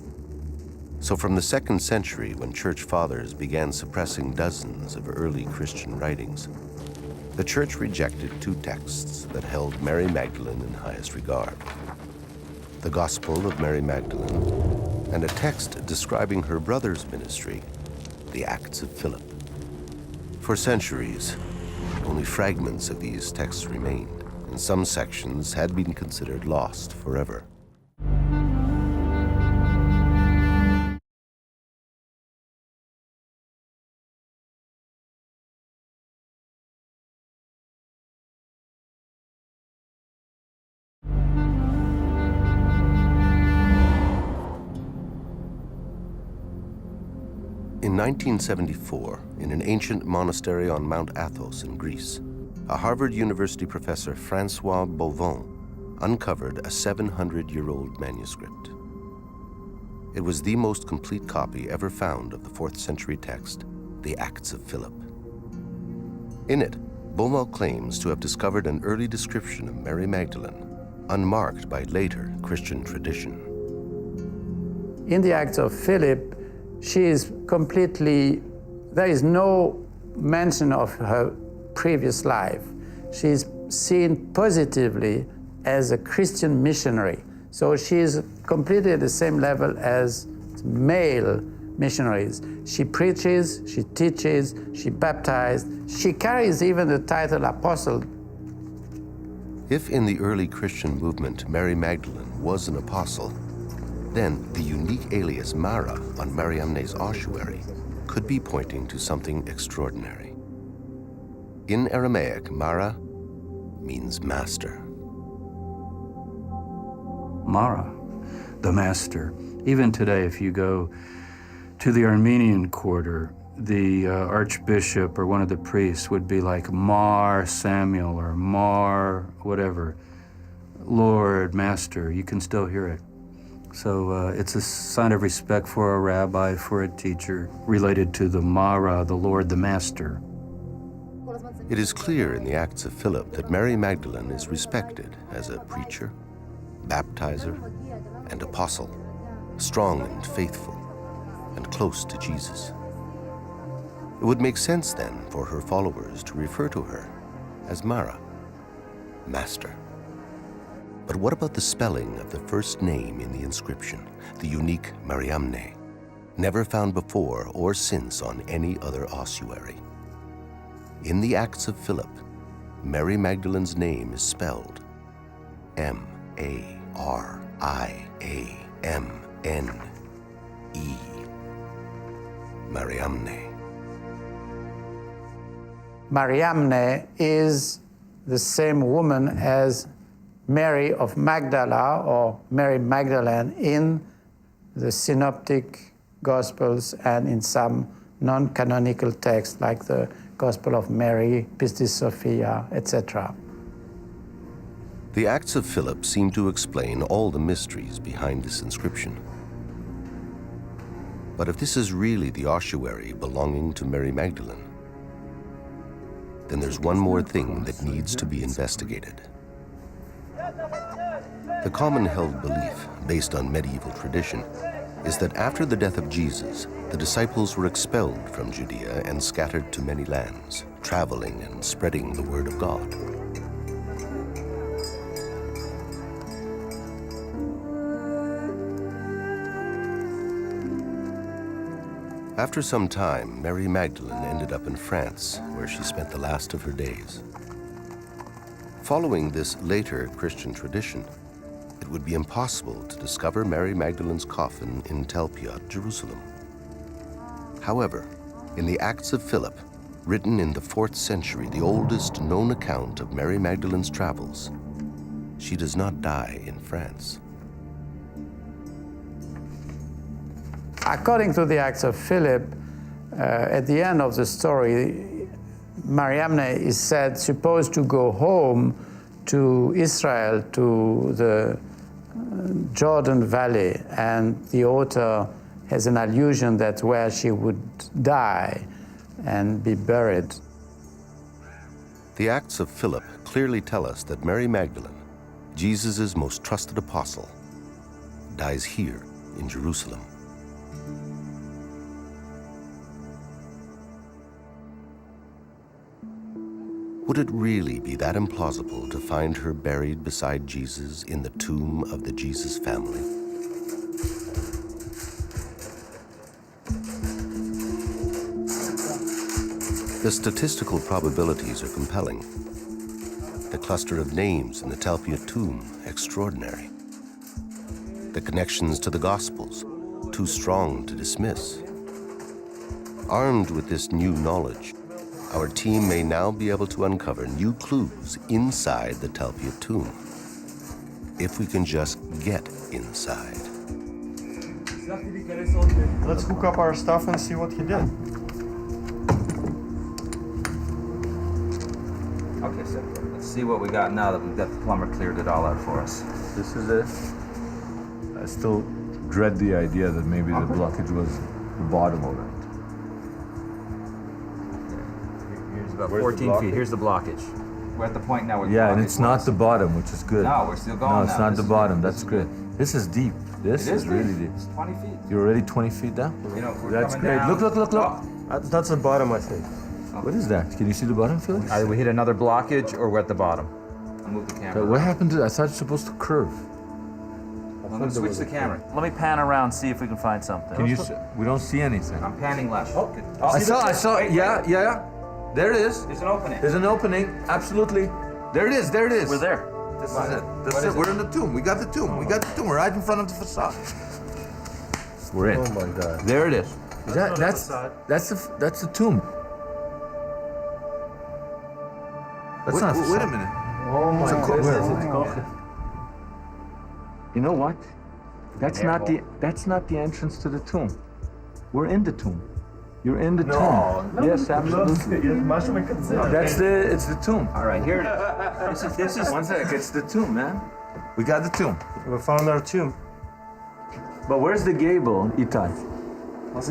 So from the 2nd century, when church fathers began suppressing dozens of early Christian writings, the church rejected 2 texts that held Mary Magdalene in highest regard: the Gospel of Mary Magdalene and a text describing her brother's ministry, the Acts of Philip. For centuries, only fragments of these texts remained, and some sections had been considered lost forever. In 1974, in an ancient monastery on Mount Athos in Greece, a Harvard University professor, Francois Bovon, uncovered a 700-year-old manuscript. It was the most complete copy ever found of the 4th century text, the Acts of Philip. In it, Bovon claims to have discovered an early description of Mary Magdalene, unmarked by later Christian tradition. In the Acts of Philip, she is completely, there is no mention of her previous life. She is seen positively as a Christian missionary. So she is completely at the same level as male missionaries. She preaches, she teaches, she baptizes, she carries even the title apostle. If in the early Christian movement Mary Magdalene was an apostle, then the unique alias Mara on Mariamne's ossuary could be pointing to something extraordinary. In Aramaic, Mara means master. Mara, the master. Even today, if you go to the Armenian quarter, the archbishop or one of the priests would be like Mar Samuel or Mar whatever, Lord, Master. You can still hear it. So it's a sign of respect for a rabbi, for a teacher, related to the Mara, the Lord, the Master. It is clear in the Acts of Philip that Mary Magdalene is respected as a preacher, baptizer, and apostle, strong and faithful, and close to Jesus. It would make sense then for her followers to refer to her as Mara, Master. But what about the spelling of the first name in the inscription, the unique Mariamne, never found before or since on any other ossuary? In the Acts of Philip, Mary Magdalene's name is spelled M-A-R-I-A-M-N-E, Mariamne. Mariamne is the same woman as Mary of Magdala or Mary Magdalene in the Synoptic Gospels and in some non-canonical texts like the Gospel of Mary, Pistis Sophia, etc. The Acts of Philip seem to explain all the mysteries behind this inscription. But if this is really the ossuary belonging to Mary Magdalene, then there's one more thing that needs to be investigated. The common held belief, based on medieval tradition, is that after the death of Jesus, the disciples were expelled from Judea and scattered to many lands, traveling and spreading the word of God. After some time, Mary Magdalene ended up in France, where she spent the last of her days. Following this later Christian tradition, it would be impossible to discover Mary Magdalene's coffin in Talpiot, Jerusalem. However, in the Acts of Philip, written in the 4th century, the oldest known account of Mary Magdalene's travels, she does not die in France. According to the Acts of Philip, at the end of the story, Mariamne is said supposed to go home to Israel, to the Jordan Valley, and the author has an allusion that's where she would die and be buried. The Acts of Philip clearly tell us that Mary Magdalene, Jesus' most trusted apostle, dies here in Jerusalem. Would it really be that implausible to find her buried beside Jesus in the tomb of the Jesus family? The statistical probabilities are compelling. The cluster of names in the Talpiot tomb, extraordinary. The connections to the Gospels, too strong to dismiss. Armed with this new knowledge, our team may now be able to uncover new clues inside the Talpiot tomb, if we can just get inside. Let's hook up our stuff and see what he did. Okay, so let's see what we got now that we've got the plumber cleared it all out for us. This is it. I still dread the idea that maybe the blockage was the bottom of it. Here's about 14 feet. Here's the blockage. We're at the point now where the Yeah, and blockage it's not was. the bottom, which is good. No, we're still going No, now. it's not This the is bottom. good. That's good. This is deep. This It is is really deep. deep. It's 20 feet. You're already 20 feet down? You know, we're That's coming great. down. Look. That's the bottom, I think. What is that? Can you see the bottom, Felix? Either we hit another blockage or we're at the bottom. I'll move the camera. What happened to that? I thought it's supposed to curve. I'm going to switch the camera. Let me pan around, see if we can find something. Can you? We don't see anything. I'm panning left. I saw. Wait, Yeah. There it is. There's an opening. There's an opening. Absolutely. There it is. We're there. This is it. That's it. We're in the tomb. We got the tomb. We're right in front of the facade. We're in. Oh my God. There it is. That's the tomb. Wait a minute. Oh my goodness, it's coffee. You know what? That's not the entrance to the tomb. We're in the tomb. You're in the tomb. Yes, absolutely. It's the tomb. All right, here it is. This is one sec, it's the tomb, man. We got the tomb. We found our tomb. But where's the gable, Itai?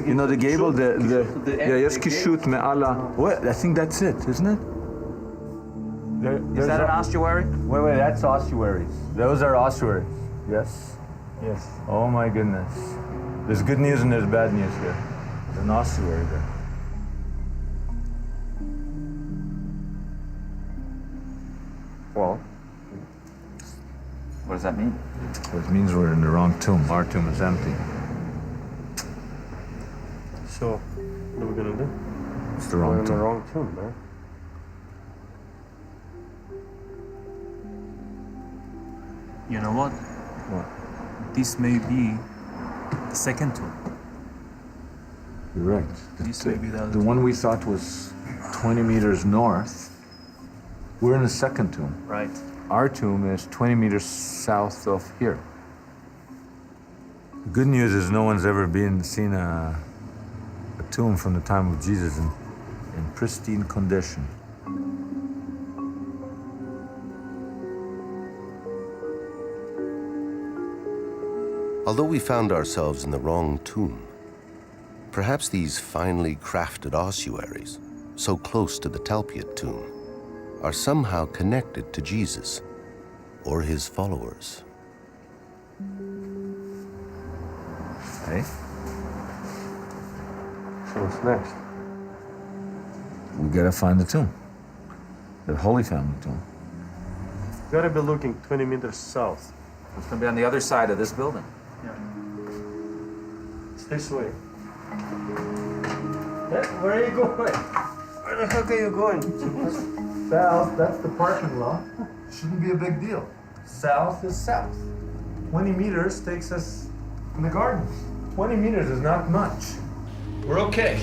You know the gable, yes, kishut me'ala. What? I think that's it, isn't it? Is that an ossuary? Wait, that's ossuaries. Those are ossuaries. Yes? Yes. Oh my goodness. There's good news and there's bad news here. There's an ossuary there. Well, what does that mean? Well, it means we're in the wrong tomb. Our tomb is empty. So, what are we gonna do? It's the wrong We're in tomb. the wrong tomb, man. You know what? What? This may be the second tomb. You're right. This may be the other The one we thought was 20 meters north, we're in the second tomb. Right. Our tomb is 20 meters south of here. The good news is no one's ever seen a tomb from the time of Jesus in pristine condition. Although we found ourselves in the wrong tomb, perhaps these finely crafted ossuaries, so close to the Talpiot tomb, are somehow connected to Jesus or his followers. Hey? So what's next? We gotta find the tomb. The Holy Family tomb. We gotta be looking 20 meters south. It's gonna be on the other side of this building. It's this way. Where are you going? Where the heck are you going? South, that's the parking lot. Shouldn't be a big deal. South is south. 20 meters takes us in the garden. 20 meters is not much. We're okay.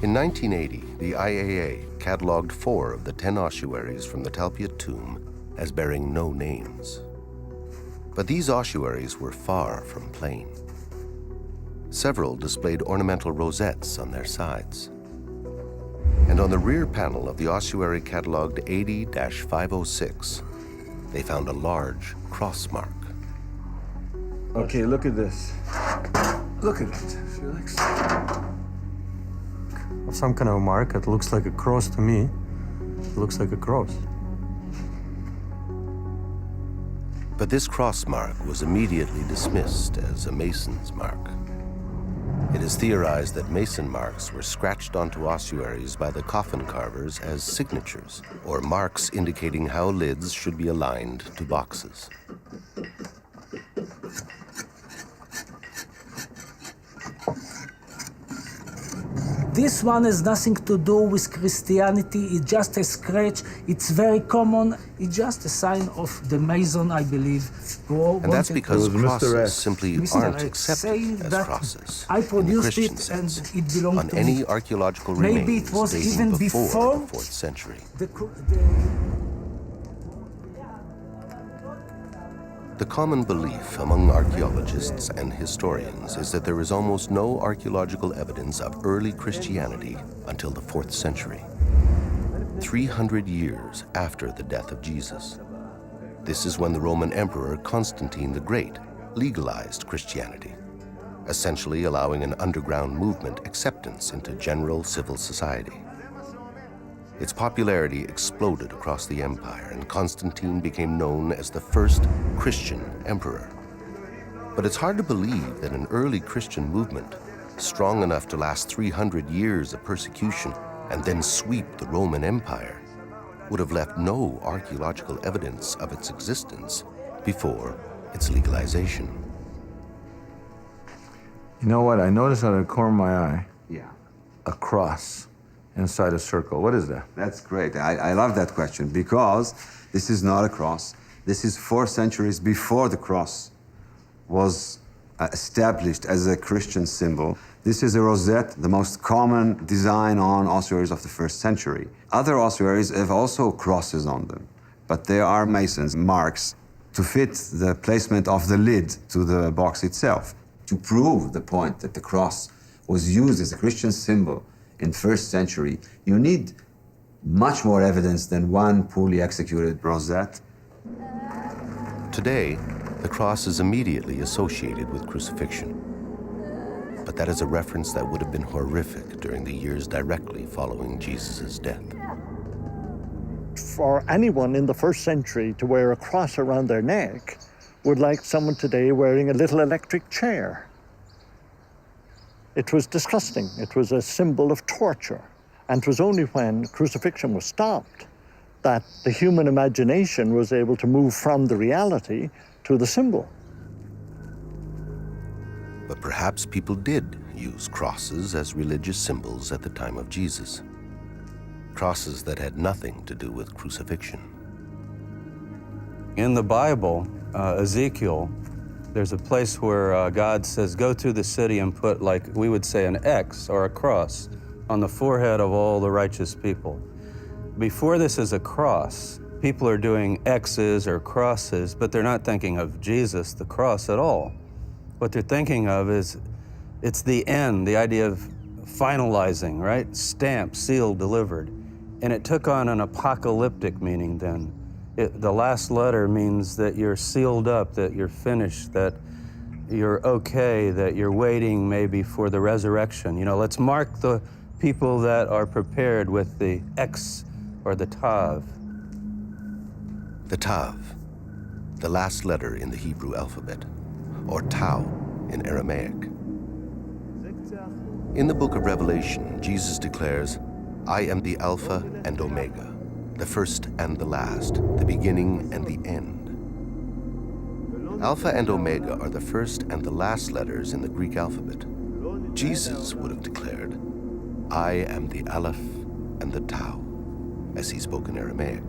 In 1980, the IAA cataloged 4 of the 10 ossuaries from the Talpiot tomb as bearing no names. But these ossuaries were far from plain. Several displayed ornamental rosettes on their sides. And on the rear panel of the ossuary cataloged 80-506, they found a large cross mark. Okay, look at this. Look at it, Felix. Some kind of mark. It looks like a cross to me. It looks like a cross. But this cross mark was immediately dismissed as a mason's mark. It is theorized that mason marks were scratched onto ossuaries by the coffin carvers as signatures, or marks indicating how lids should be aligned to boxes. This one has nothing to do with Christianity. It's just a scratch. It's very common. It's just a sign of the Mason, I believe. And that's because crosses simply aren't accepted as crosses I produced in the Christian it sense, and it belonged on to any me. archaeological Maybe remains it was dating even before before the 4th century. The common belief among archaeologists and historians is that there is almost no archaeological evidence of early Christianity until the 4th century, 300 years after the death of Jesus. This is when the Roman Emperor Constantine the Great legalized Christianity, essentially allowing an underground movement acceptance into general civil society. Its popularity exploded across the empire, and Constantine became known as the first Christian emperor. But it's hard to believe that an early Christian movement, strong enough to last 300 years of persecution and then sweep the Roman Empire, would have left no archaeological evidence of its existence before its legalization. You know what? I noticed out of the corner of my eye. Yeah. A cross inside a circle. What is that? That's great. I love that question because this is not a cross. This is 4 centuries before the cross was established as a Christian symbol. This is a rosette, the most common design on ossuaries of the 1st century. Other ossuaries have also crosses on them, but they are masons' marks to fit the placement of the lid to the box itself. To prove the point that the cross was used as a Christian symbol in 1st century, you need much more evidence than one poorly executed rosette. Today, the cross is immediately associated with crucifixion. But that is a reference that would have been horrific during the years directly following Jesus' death. For anyone in the 1st century to wear a cross around their neck would like someone today wearing a little electric chair. It was disgusting. It was a symbol of torture. And it was only when crucifixion was stopped that the human imagination was able to move from the reality to the symbol. But perhaps people did use crosses as religious symbols at the time of Jesus. Crosses that had nothing to do with crucifixion. In the Bible, Ezechiel, there's a place where God says, go through the city and put, like we would say, an X or a cross on the forehead of all the righteous people. Before this is a cross, people are doing X's or crosses, but they're not thinking of Jesus, the cross, at all. What they're thinking of is, it's the end, the idea of finalizing, right? Stamped, sealed, delivered. And it took on an apocalyptic meaning then. The last letter means that you're sealed up, that you're finished, that you're okay, that you're waiting maybe for the resurrection. You know, let's mark the people that are prepared with the X or the Tav. The Tav, the last letter in the Hebrew alphabet, or Tau in Aramaic. In the book of Revelation, Jesus declares, I am the Alpha and Omega, the first and the last, the beginning and the end. Alpha and Omega are the first and the last letters in the Greek alphabet. Jesus would have declared, I am the Aleph and the Tau, as he spoke in Aramaic.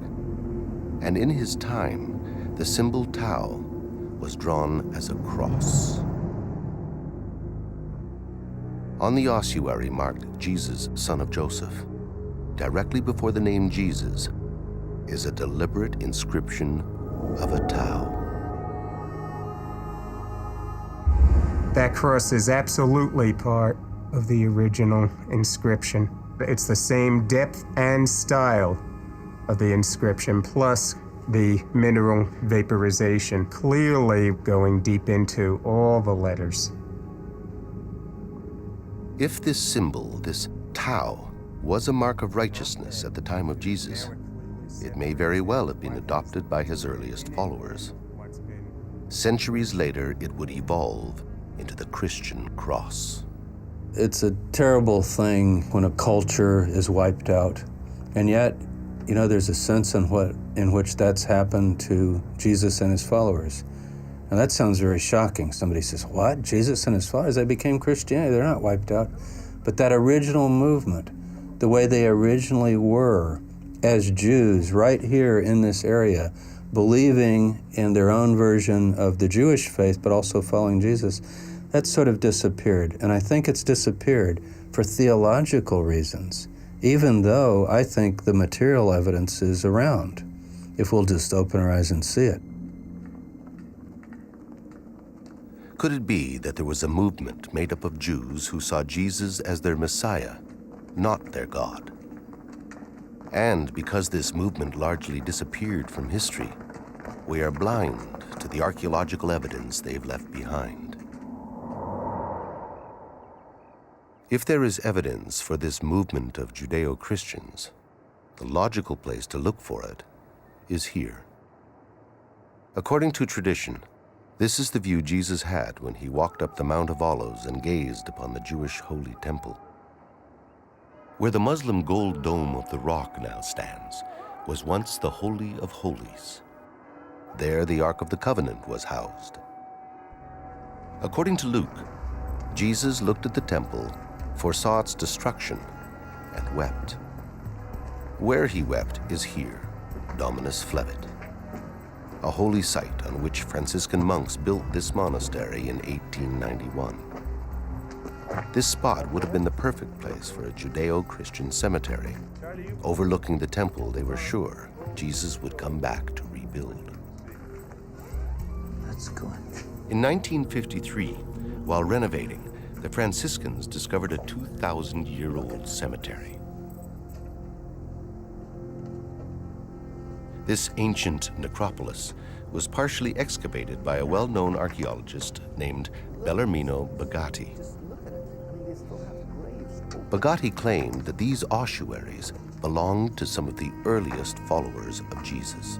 And in his time, the symbol Tau was drawn as a cross. On the ossuary marked Jesus, son of Joseph, directly before the name Jesus, is a deliberate inscription of a Tau. That cross is absolutely part of the original inscription. It's the same depth and style of the inscription, plus the mineral vaporization, clearly going deep into all the letters. If this symbol, this Tau, was a mark of righteousness at the time of Jesus, it may very well have been adopted by his earliest followers. Centuries later, it would evolve into the Christian cross. It's a terrible thing when a culture is wiped out. And yet, you know, there's a sense in which that's happened to Jesus and his followers. Now that sounds very shocking. Somebody says, what? Jesus and his followers, they became Christianity, they're not wiped out. But that original movement, the way they originally were as Jews right here in this area, believing in their own version of the Jewish faith, but also following Jesus, that sort of disappeared. And I think it's disappeared for theological reasons, even though I think the material evidence is around, if we'll just open our eyes and see it. Could it be that there was a movement made up of Jews who saw Jesus as their Messiah, not their God? And because this movement largely disappeared from history, we are blind to the archaeological evidence they've left behind. If there is evidence for this movement of Judeo-Christians, the logical place to look for it is here. According to tradition, this is the view Jesus had when he walked up the Mount of Olives and gazed upon the Jewish Holy Temple. Where the Muslim gold dome of the Rock now stands was once the Holy of Holies. There the Ark of the Covenant was housed. According to Luke, Jesus looked at the temple, foresaw its destruction, and wept. Where he wept is here, Dominus Flevit. a holy site on which Franciscan monks built this monastery in 1891. This spot would have been the perfect place for a Judeo-Christian cemetery. Overlooking the temple, they were sure Jesus would come back to rebuild. That's good. In 1953, while renovating, the Franciscans discovered a 2,000-year-old cemetery. This ancient necropolis was partially excavated by a well-known archaeologist named Bellarmino Bagatti. Bagatti claimed that these ossuaries belonged to some of the earliest followers of Jesus.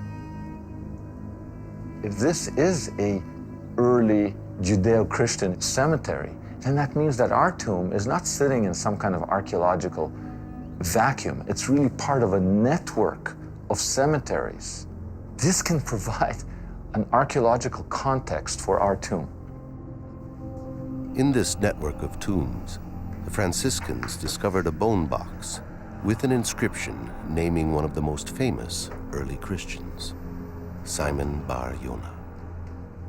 If this is a early Judeo-Christian cemetery, then that means that our tomb is not sitting in some kind of archaeological vacuum. It's really part of a network of cemeteries. This can provide an archaeological context for our tomb. In this network of tombs, the Franciscans discovered a bone box with an inscription naming one of the most famous early Christians, Simon Bar Yonah.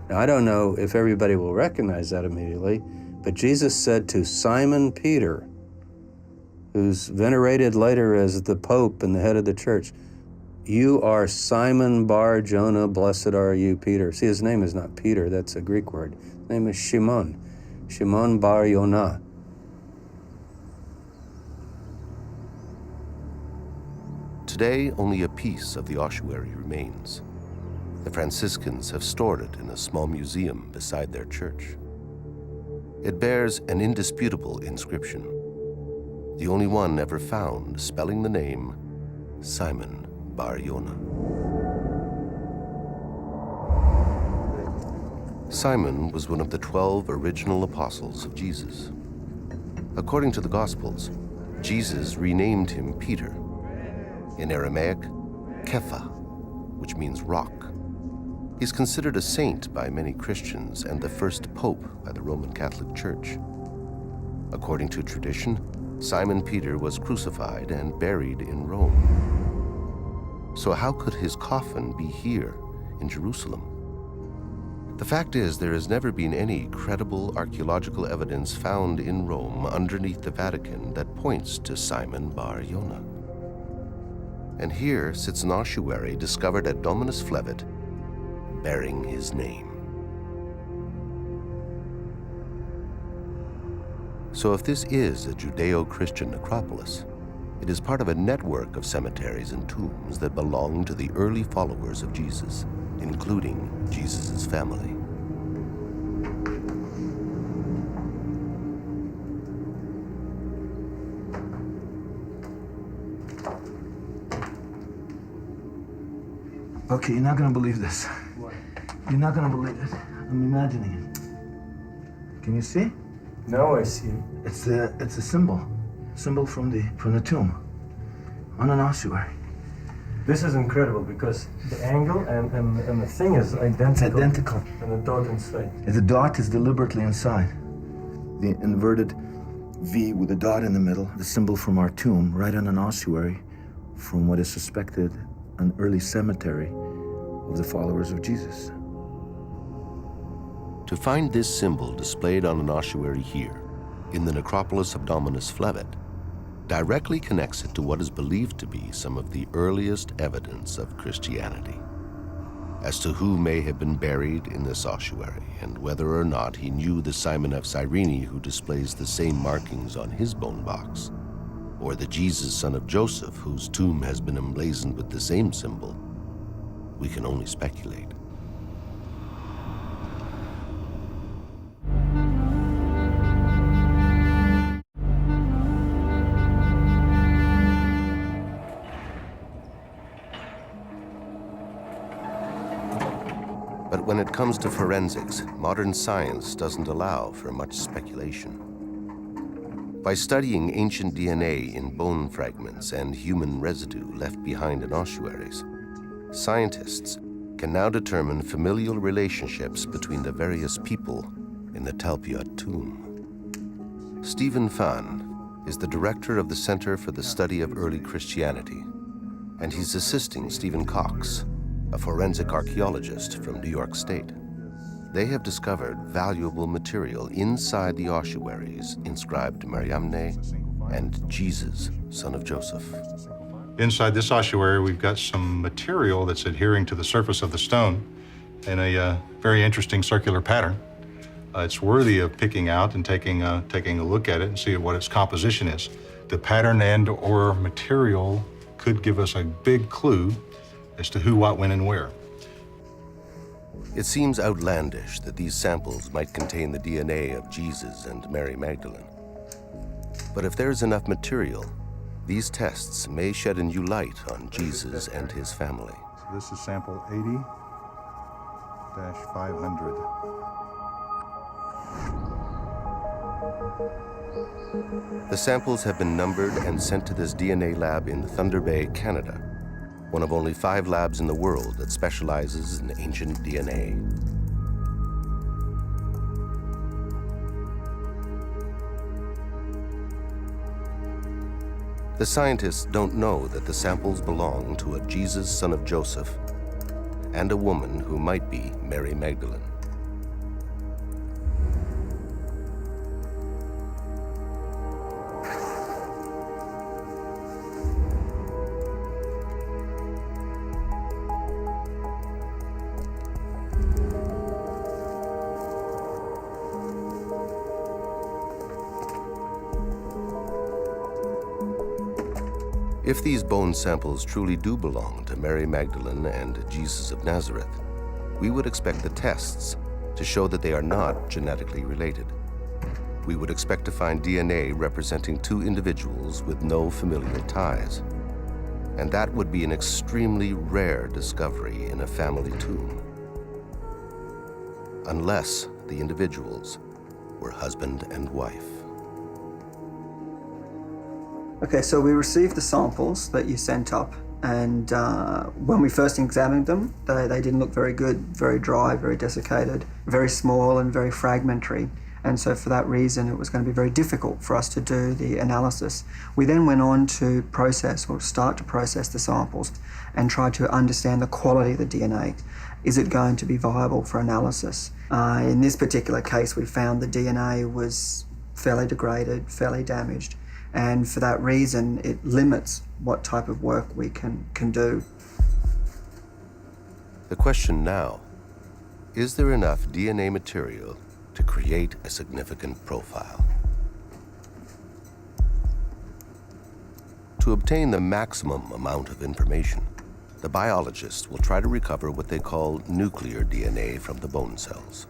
Now, I don't know if everybody will recognize that immediately, but Jesus said to Simon Peter, who's venerated later as the Pope and the head of the church, "You are Simon Bar Jonah, blessed are you, Peter." See, his name is not Peter, that's a Greek word. His name is Shimon, Shimon Bar Yonah. Today, only a piece of the ossuary remains. The Franciscans have stored it in a small museum beside their church. It bears an indisputable inscription, the only one ever found spelling the name Simon Bar Yonah. Simon was one of the 12 original apostles of Jesus. According to the Gospels, Jesus renamed him Peter. In Aramaic, Kepha, which means rock. He's considered a saint by many Christians and the first pope by the Roman Catholic Church. According to tradition, Simon Peter was crucified and buried in Rome. So how could his coffin be here in Jerusalem? The fact is, there has never been any credible archaeological evidence found in Rome underneath the Vatican that points to Simon Bar Yonah. And here sits an ossuary discovered at Dominus Flevit, bearing his name. So if this is a Judeo-Christian necropolis, it is part of a network of cemeteries and tombs that belong to the early followers of Jesus, including Jesus' family. Okay, you're not gonna believe this. What? You're not gonna believe it. I'm imagining it. Can you see? Now I see. It's a symbol from the tomb, on an ossuary. This is incredible because the angle and the thing is identical. It's identical. And the dot inside. The dot is deliberately inside. The inverted V with a dot in the middle, the symbol from our tomb, right on an ossuary from what is suspected an early cemetery of the followers of Jesus. To find this symbol displayed on an ossuary here, in the necropolis of Dominus Flevit, directly connects it to what is believed to be some of the earliest evidence of Christianity. As to who may have been buried in this ossuary, and whether or not he knew the Simon of Cyrene who displays the same markings on his bone box, or the Jesus son of Joseph whose tomb has been emblazoned with the same symbol, we can only speculate. But when it comes to forensics, modern science doesn't allow for much speculation. By studying ancient DNA in bone fragments and human residue left behind in ossuaries, scientists can now determine familial relationships between the various people in the Talpiot tomb. Stephen Fan is the director of the Center for the Study of Early Christianity, and he's assisting Stephen Cox, a forensic archaeologist from New York State. They have discovered valuable material inside the ossuaries inscribed Mariamne and Jesus, son of Joseph. Inside this ossuary, we've got some material that's adhering to the surface of the stone in a very interesting circular pattern. It's worthy of picking out and taking a look at it and see what its composition is. The pattern and/or material could give us a big clue as to who, what, when, and where. It seems outlandish that these samples might contain the DNA of Jesus and Mary Magdalene. But if there's enough material, these tests may shed a new light on Jesus and his family. So this is sample 80-500. The samples have been numbered and sent to this DNA lab in Thunder Bay, Canada, one of only 5 labs in the world that specializes in ancient DNA. The scientists don't know that the samples belong to a Jesus, son of Joseph, and a woman who might be Mary Magdalene. If these bone samples truly do belong to Mary Magdalene and Jesus of Nazareth, we would expect the tests to show that they are not genetically related. We would expect to find DNA representing 2 individuals with no familial ties. And that would be an extremely rare discovery in a family tomb. Unless the individuals were husband and wife. Okay, so we received the samples that you sent up, and when we first examined them, they didn't look very good, very dry, very desiccated, very small and very fragmentary. And so for that reason, it was going to be very difficult for us to do the analysis. We then went on to start to process the samples and try to understand the quality of the DNA. Is it going to be viable for analysis? In this particular case, we found the DNA was fairly degraded, fairly damaged. And for that reason, it limits what type of work we can do. The question now, is there enough DNA material to create a significant profile? To obtain the maximum amount of information, the biologists will try to recover what they call nuclear DNA from the bone cells.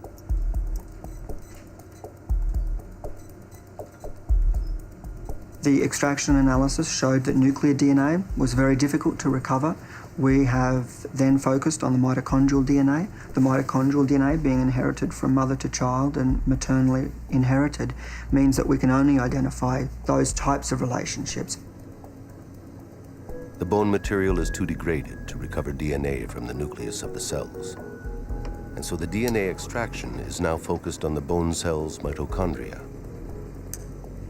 The extraction analysis showed that nuclear DNA was very difficult to recover. We have then focused on the mitochondrial DNA. The mitochondrial DNA, being inherited from mother to child and maternally inherited, means that we can only identify those types of relationships. The bone material is too degraded to recover DNA from the nucleus of the cells. And so the DNA extraction is now focused on the bone cell's mitochondria.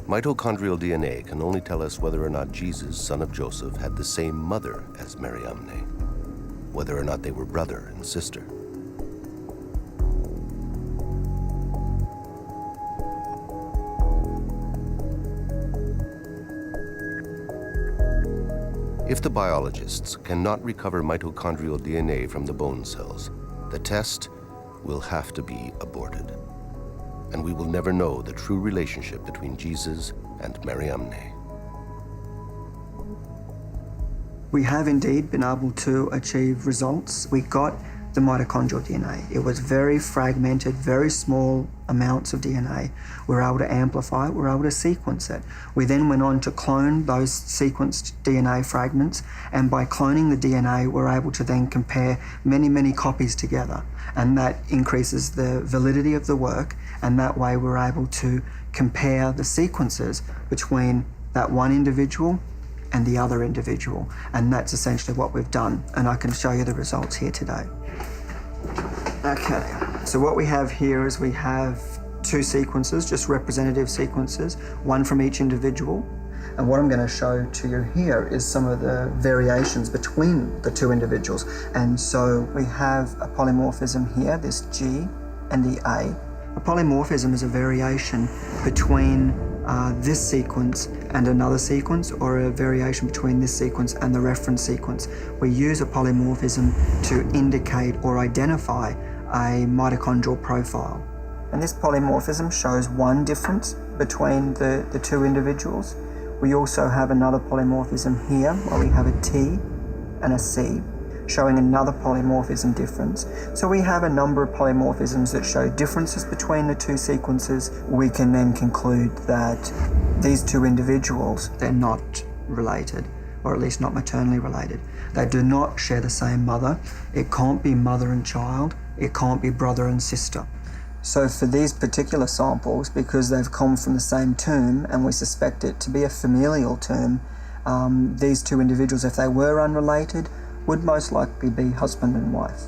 Mitochondrial DNA can only tell us whether or not Jesus, son of Joseph, had the same mother as Mariamne, whether or not they were brother and sister. If the biologists cannot recover mitochondrial DNA from the bone cells, the test will have to be aborted. And we will never know the true relationship between Jesus and Mariamne. We have indeed been able to achieve results. We got the mitochondrial DNA. It was very fragmented, very small amounts of DNA. We were able to amplify it, we were able to sequence it. We then went on to clone those sequenced DNA fragments, and by cloning the DNA, we're able to then compare many, many copies together. And that increases the validity of the work, and that way we're able to compare the sequences between that one individual and the other individual. And that's essentially what we've done, and I can show you the results here today. Okay, so what we have here is we have 2 sequences, just representative sequences, one from each individual. And what I'm going to show to you here is some of the variations between the two individuals. And so we have a polymorphism here, this G and the A. A polymorphism is a variation between this sequence and another sequence, or a variation between this sequence and the reference sequence. We use a polymorphism to indicate or identify a mitochondrial profile. And this polymorphism shows one difference between the two individuals. We also have another polymorphism here, where we have a T and a C, showing another polymorphism difference. So we have a number of polymorphisms that show differences between the two sequences. We can then conclude that these two individuals, they're not related, or at least not maternally related. They do not share the same mother. It can't be mother and child. It can't be brother and sister. So for these particular samples, because they've come from the same tomb and we suspect it to be a familial tomb, these two individuals, if they were unrelated, would most likely be husband and wife.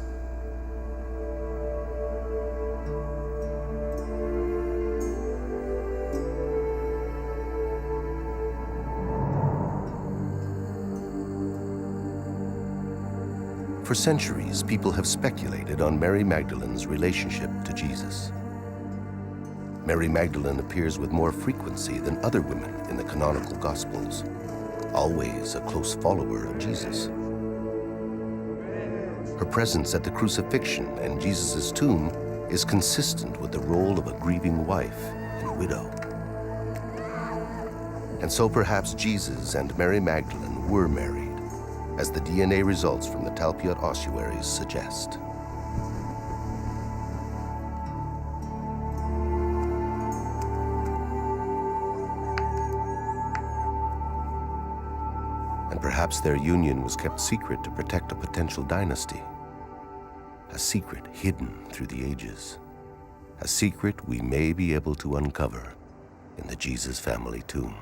For centuries, people have speculated on Mary Magdalene's relationship to Jesus. Mary Magdalene appears with more frequency than other women in the canonical Gospels, always a close follower of Jesus. Her presence at the crucifixion and Jesus' tomb is consistent with the role of a grieving wife and widow. And so perhaps Jesus and Mary Magdalene were married, as the DNA results from the Talpiot ossuaries suggest. And perhaps their union was kept secret to protect a potential dynasty. A secret hidden through the ages. A secret we may be able to uncover in the Jesus family tomb.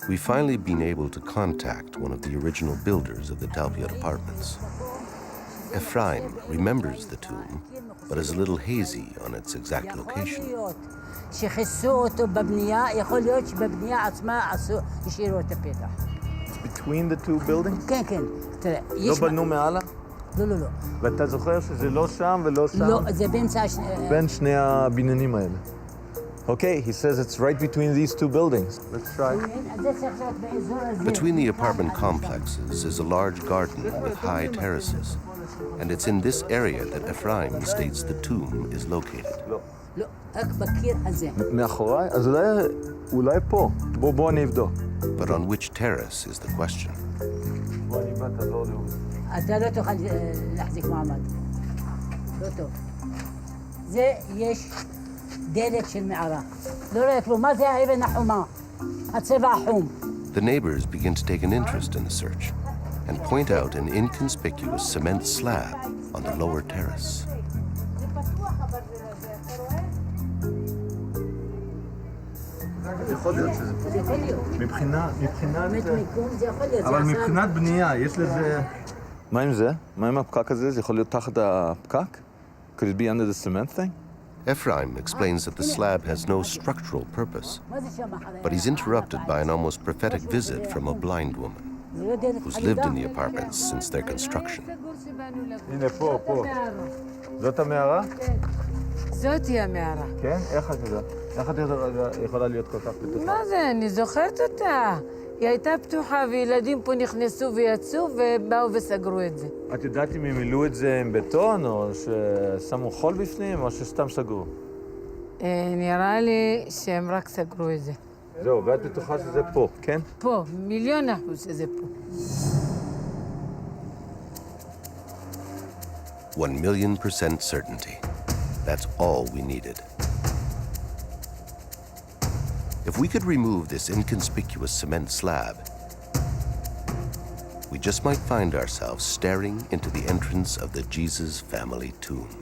We've finally been able to contact one of the original builders of the Talpiot apartments. Ephraim remembers the tomb, but is a little hazy on its exact location. It's between the two buildings? כן, כן. תראה, לא בנו מעלה? לא, לא, לא. ואתה זוכר שזה לא שם ולא שם? לא, זה באמצע בין שני הבניינים האלה. Okay, he says it's right between these two buildings. Let's try. Between the apartment complexes is a large garden with high terraces, and it's in this area that Ephraim states the tomb is located. לא, רק בקיר הזה. מאחוריי? אז אולי פה. בוא אני אבדוק. But on which terrace is the question? בוא אני בא, תעזור לי. אתה לא תוכל להחזיק מעמד. לא טוב. זה יש דלת של מערה. לא רואה כלום. מה זה האבן החומה? הצבע החום. The neighbors begin to take an interest in the search and point out an inconspicuous cement slab on the lower terrace. יכול להיות שזה פה. מבחינת אבל מבחינת בנייה, יש לזה... מה עם זה? מה עם הפקק הזה? זה יכול להיות תחת הפקק? Could it be under the cement thing? Ephraim explains that the slab has no structural purpose, but he's interrupted by an almost prophetic visit from a blind woman who's lived in the apartments since their construction. הנה פה, פה. זאת המערה? זאתי המערה. כן? איך את יודעת? איך את יכולה להיות כל כך בטוחה? מה זה? אני זוכרת אותה. היא הייתה פתוחה וילדים פה נכנסו ויצאו ובאו וסגרו את זה. את יודעת אם הם מילאו את זה עם בטון או ששמו חול בפנים או שסתם סגרו? נראה לי שהם רק סגרו את זה. זהו, ואת בטוחה שזה פה, כן? פה, 1,000,000% שזה פה. 1,000,000% certainty. That's all we needed. If we could remove this inconspicuous cement slab, we just might find ourselves staring into the entrance of the Jesus family tomb.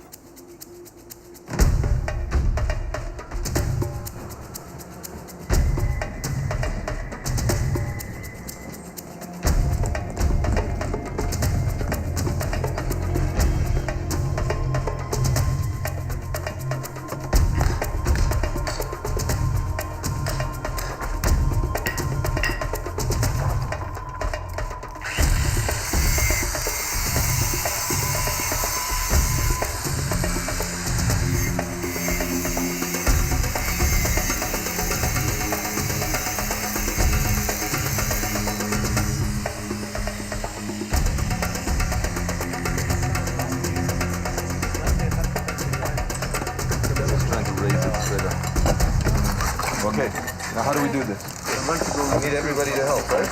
Okay, now how do we do this? We need everybody to help, right?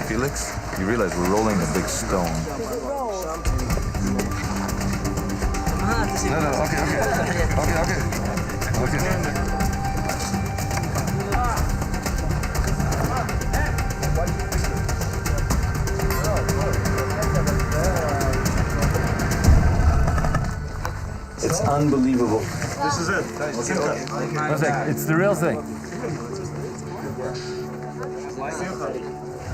Felix, you realize we're rolling a big stone. No, okay. It's unbelievable. This is it. Perfect. It's the real thing.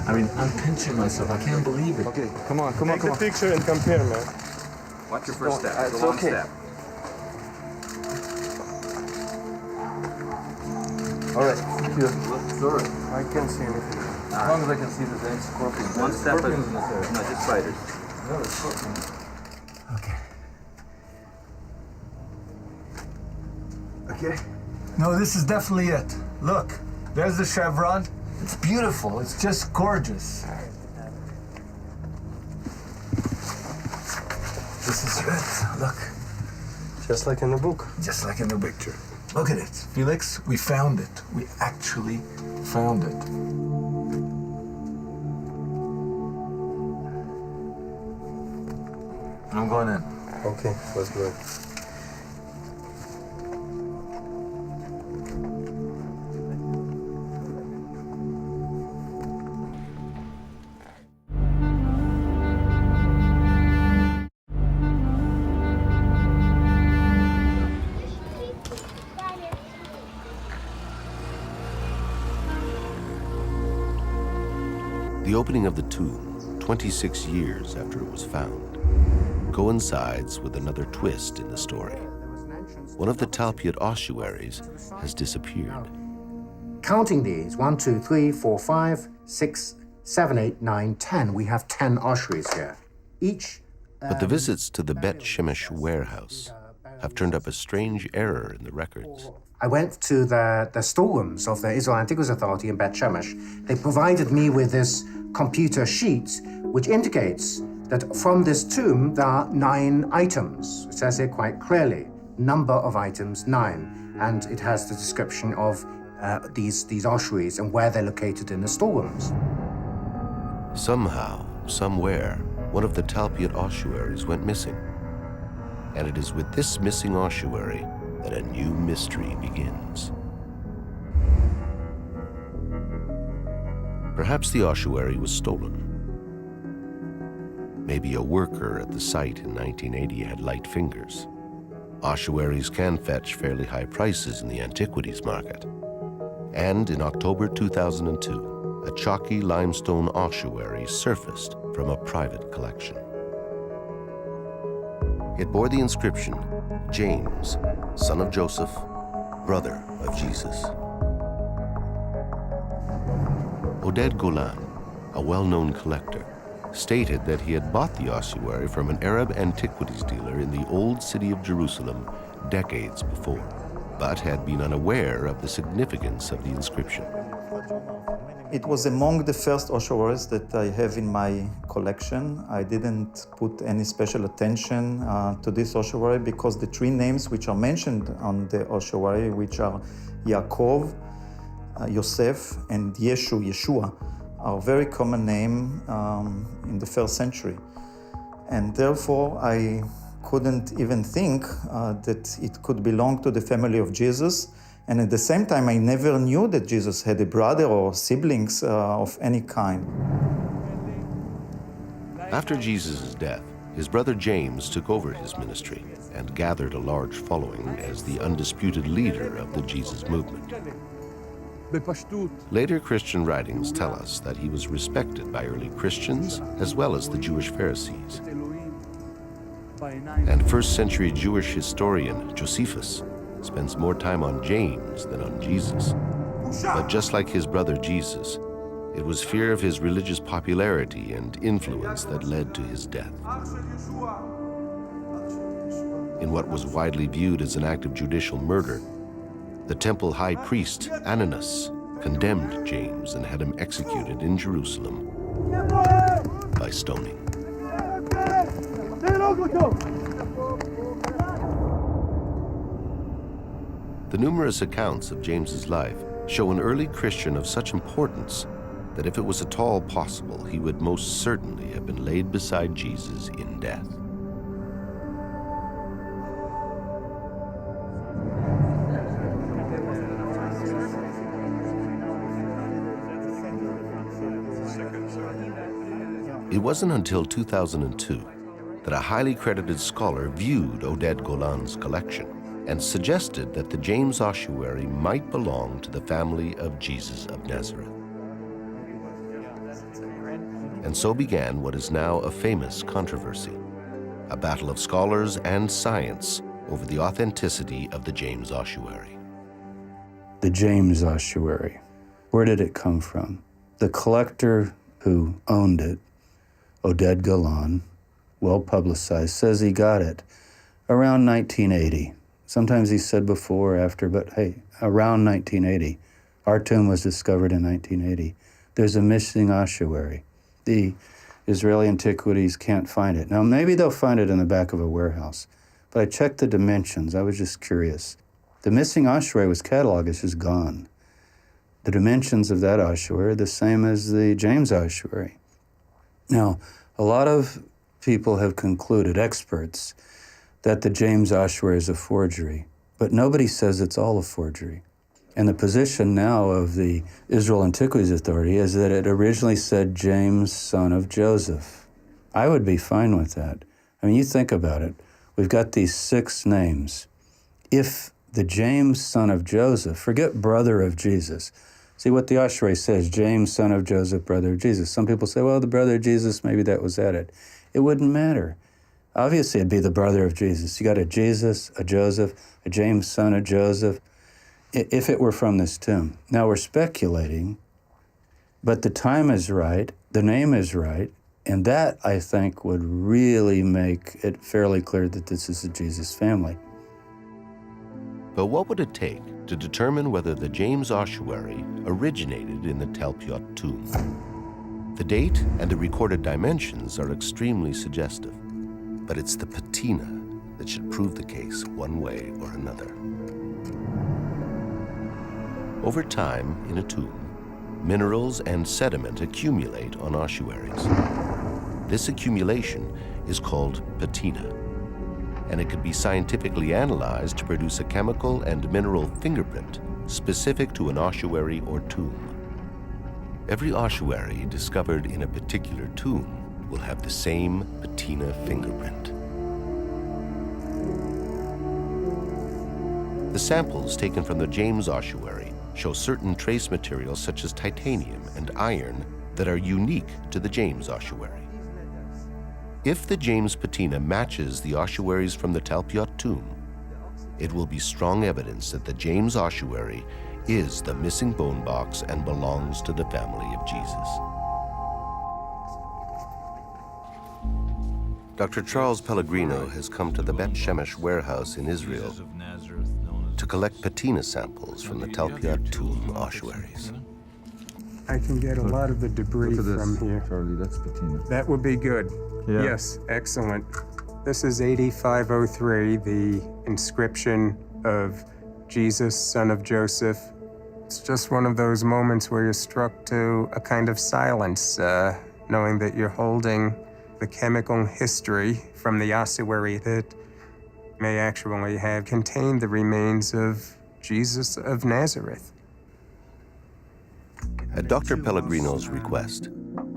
I mean, I'm pinching myself. I can't believe it. Okay, come on. Take the picture and compare, man. What's your first step? It's The long okay. step. All right. Sorry. I can't see anything. As long as I can see the dang scorpion. One step at a time. No, just spiders. No, it's scorpion. Okay. No, this is definitely it. Look, there's the chevron. It's beautiful. It's just gorgeous. This is it. Look. Just like in the book. Just like in the picture. Look at it. Felix, we found it. We actually found it. I'm going in. Okay, let's go. The opening of the tomb, 26 years after it was found, coincides with another twist in the story. One of the Talpiot ossuaries has disappeared. Counting these, 1, 2, 3, 4, 5, 6, 7, 8, 9, 10. We have 10 ossuaries here. Each. But the visits to the Bet Shemesh warehouse have turned up a strange error in the records. I went to the storerooms of the Israel Antiquities Authority in Bet Shemesh. They provided me with this computer sheet, which indicates that from this tomb there are 9 items. It says here quite clearly, number of items 9, and it has the description of these ossuaries and where they're located in the storerooms. Somehow, somewhere, one of the Talpiot ossuaries went missing. And it is with this missing ossuary that a new mystery begins. Perhaps the ossuary was stolen. Maybe a worker at the site in 1980 had light fingers. Ossuaries can fetch fairly high prices in the antiquities market. And in October 2002, a chalky limestone ossuary surfaced from a private collection. It bore the inscription, James, son of Joseph, brother of Jesus. Oded Golan, a well-known collector, stated that he had bought the ossuary from an Arab antiquities dealer in the old city of Jerusalem decades before, but had been unaware of the significance of the inscription. It was among the first ossuaries that I have in my collection. I didn't put any special attention to this ossuary because the 3 names which are mentioned on the ossuary, which are Yaakov, Yosef, and Yeshua, are very common name in the 1st century. And therefore, I couldn't even think that it could belong to the family of Jesus. And at the same time, I never knew that Jesus had a brother or siblings of any kind. After Jesus' death, his brother James took over his ministry and gathered a large following as the undisputed leader of the Jesus movement. Later Christian writings tell us that he was respected by early Christians as well as the Jewish Pharisees. And 1st century Jewish historian Josephus spends more time on James than on Jesus. But just like his brother Jesus, it was fear of his religious popularity and influence that led to his death. In what was widely viewed as an act of judicial murder, the temple high priest, Ananus, condemned James and had him executed in Jerusalem by stoning. The numerous accounts of James's life show an early Christian of such importance that if it was at all possible, he would most certainly have been laid beside Jesus in death. It wasn't until 2002 that a highly credited scholar viewed Oded Golan's collection and suggested that the James ossuary might belong to the family of Jesus of Nazareth. And so began what is now a famous controversy, a battle of scholars and science over the authenticity of the James ossuary. The James ossuary, where did it come from? The collector who owned it, Oded Golan, well publicized, says he got it around 1980. Sometimes he said before or after, but hey, around 1980. Our tomb was discovered in 1980. There's a missing ossuary. The Israeli Antiquities can't find it. Now, maybe they'll find it in the back of a warehouse, but I checked the dimensions. I was just curious. The missing ossuary was cataloged, it's just gone. The dimensions of that ossuary are the same as the James ossuary. Now, a lot of people have concluded, experts, that the James ossuary is a forgery, but nobody says it's all a forgery. And the position now of the Israel Antiquities Authority is that it originally said James, son of Joseph. I would be fine with that. I mean, you think about it. We've got these 6 names. If the James, son of Joseph, forget brother of Jesus. See what the ossuary says, James, son of Joseph, brother of Jesus. Some people say, well, the brother of Jesus, maybe that was added. It wouldn't matter. Obviously, it'd be the brother of Jesus. You got a Jesus, a Joseph, a James, son of Joseph, if it were from this tomb. Now, we're speculating, but the time is right, the name is right, and that, I think, would really make it fairly clear that this is a Jesus family. But what would it take to determine whether the James ossuary originated in the Talpiot tomb? The date and the recorded dimensions are extremely suggestive, but it's the patina that should prove the case one way or another. Over time, in a tomb, minerals and sediment accumulate on ossuaries. This accumulation is called patina, and it can be scientifically analyzed to produce a chemical and mineral fingerprint specific to an ossuary or tomb. Every ossuary discovered in a particular tomb will have the same patina fingerprint. The samples taken from the James ossuary show certain trace materials such as titanium and iron that are unique to the James ossuary. If the James patina matches the ossuaries from the Talpiot tomb, it will be strong evidence that the James ossuary is the missing bone box and belongs to the family of Jesus. Dr. Charles Pellegrino has come to the Bet Shemesh warehouse in Israel to collect patina samples from the Talpiot tomb ossuaries. I can get a lot of the debris from here. Charlie, that's patina. That would be good. Yeah. Yes, excellent. This is 8503, the inscription of Jesus, son of Joseph. It's just one of those moments where you're struck to a kind of silence, knowing that you're holding the chemical history from the ossuary that may actually have contained the remains of Jesus of Nazareth. At Dr. Pellegrino's request,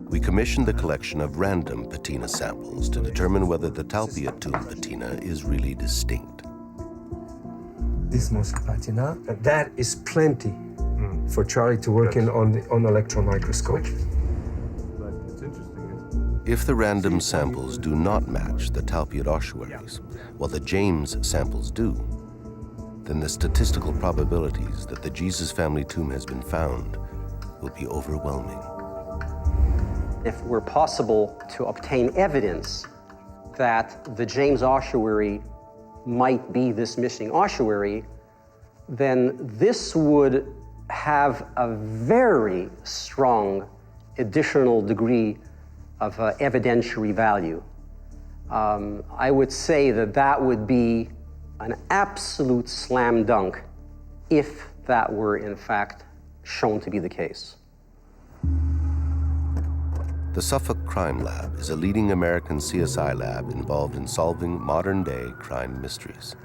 we commissioned the collection of random patina samples to determine whether the Talpiot tomb patina is really distinct. This most patina, that is plenty for Charlie to work in on electron microscope. If the random samples do not match the Talpiot ossuaries, while the James samples do, then the statistical probabilities that the Jesus family tomb has been found will be overwhelming. If it were possible to obtain evidence that the James ossuary might be this missing ossuary, then this would have a very strong additional degree of evidentiary value. I would say that that would be an absolute slam dunk if that were in fact shown to be the case. The Suffolk Crime Lab is a leading American CSI lab involved in solving modern-day crime mysteries.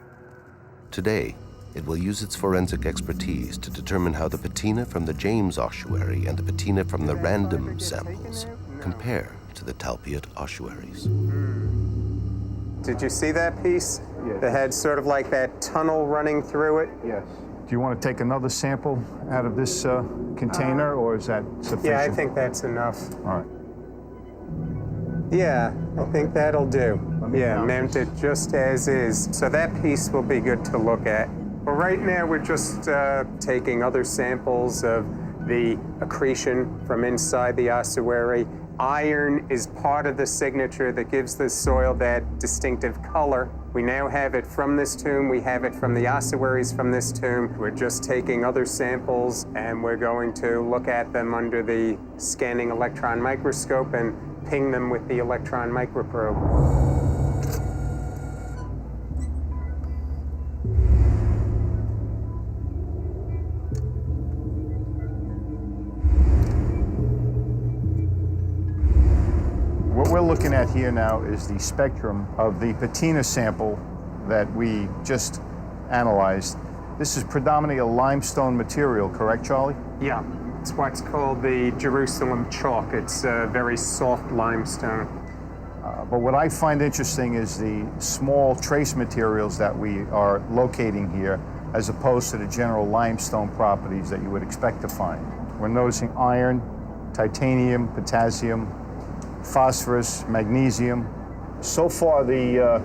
Today, it will use its forensic expertise to determine how the patina from the James ossuary and the patina from the random samples compare to the Talpiot ossuaries. Did you see that piece? Yes. That had sort of like that tunnel running through it? Yes. Do you want to take another sample out of this container, or is that sufficient? Yeah, I think that's enough. All right. Yeah, I think that'll do. Yeah, mount it just as is. So that piece will be good to look at. But right now we're just taking other samples of the accretion from inside the ossuary. Iron is part of the signature that gives the soil that distinctive color. We now have it from this tomb. We have it from the ossuaries from this tomb. We're just taking other samples and we're going to look at them under the scanning electron microscope and ping them with the electron microprobe. What we're looking at here now is the spectrum of the patina sample that we just analyzed. This is predominantly a limestone material, correct, Charlie? Yeah, it's what's called the Jerusalem chalk. It's a very soft limestone. But what I find interesting is the small trace materials that we are locating here, as opposed to the general limestone properties that you would expect to find. We're noticing iron, titanium, potassium, phosphorus, magnesium. So far, the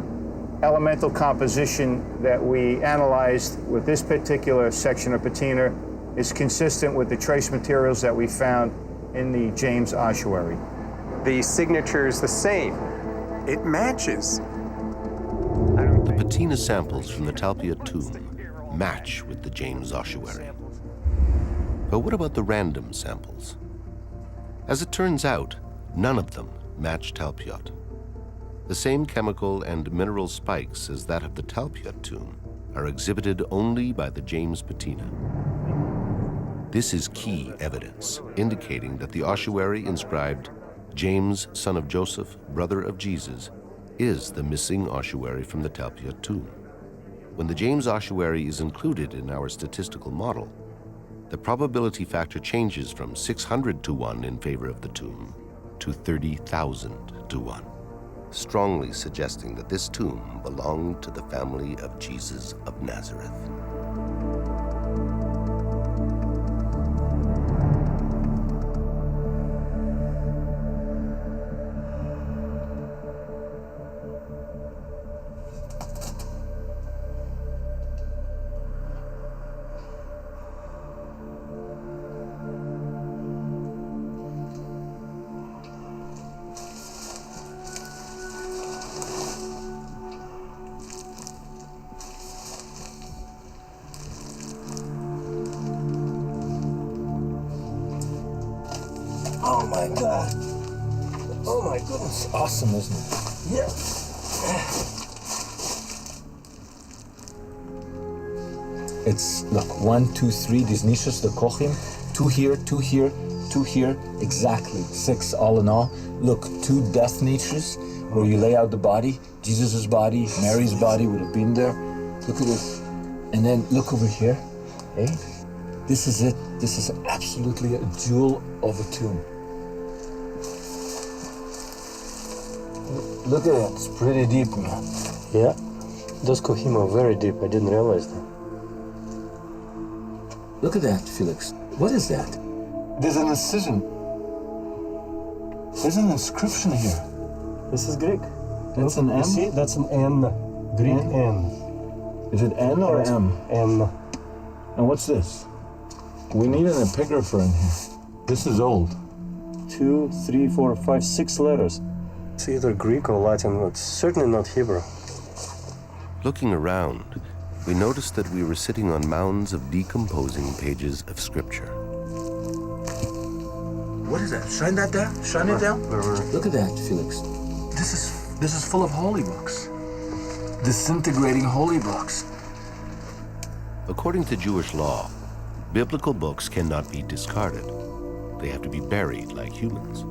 elemental composition that we analyzed with this particular section of patina is consistent with the trace materials that we found in the James ossuary. The signature is the same. It matches. The patina samples from the Talpiot tomb match with the James ossuary. But what about the random samples? As it turns out, none of them match Talpiot. The same chemical and mineral spikes as that of the Talpiot tomb are exhibited only by the James patina. This is key evidence indicating that the ossuary inscribed James, son of Joseph, brother of Jesus, is the missing ossuary from the Talpiot tomb. When the James ossuary is included in our statistical model, the probability factor changes from 600 to 1 in favor of the tomb to 30,000 to 1, strongly suggesting that this tomb belonged to the family of Jesus of Nazareth. Oh my God. Oh my goodness. Awesome, isn't it? Yeah. It's, look, 1, 2, 3, these niches, the kochim, 2 here, 2 here, 2 here, exactly, 6 all in all. Look, 2 death niches where you lay out the body, Jesus' body, Mary's body would have been there. Look at this. And then look over here, eh? This is it. This is absolutely a jewel of a tomb. Look at it, it's pretty deep, man. Yeah, those kohim are very deep. I didn't realize that. Look at that, Felix. What is that? There's an incision. There's an inscription here. This is Greek. That's an M? You see, that's an N, Greek N. Is it N or M? N. And what's this? We need an epigrapher in here. This is old. 2, 3, 4, 5, 6 letters. It's either Greek or Latin. It's certainly not Hebrew. Looking around, we noticed that we were sitting on mounds of decomposing pages of scripture. What is that? Shine that down? Shine it down? Look at that, Felix. This is full of holy books. Disintegrating holy books. According to Jewish law, biblical books cannot be discarded. They have to be buried like humans.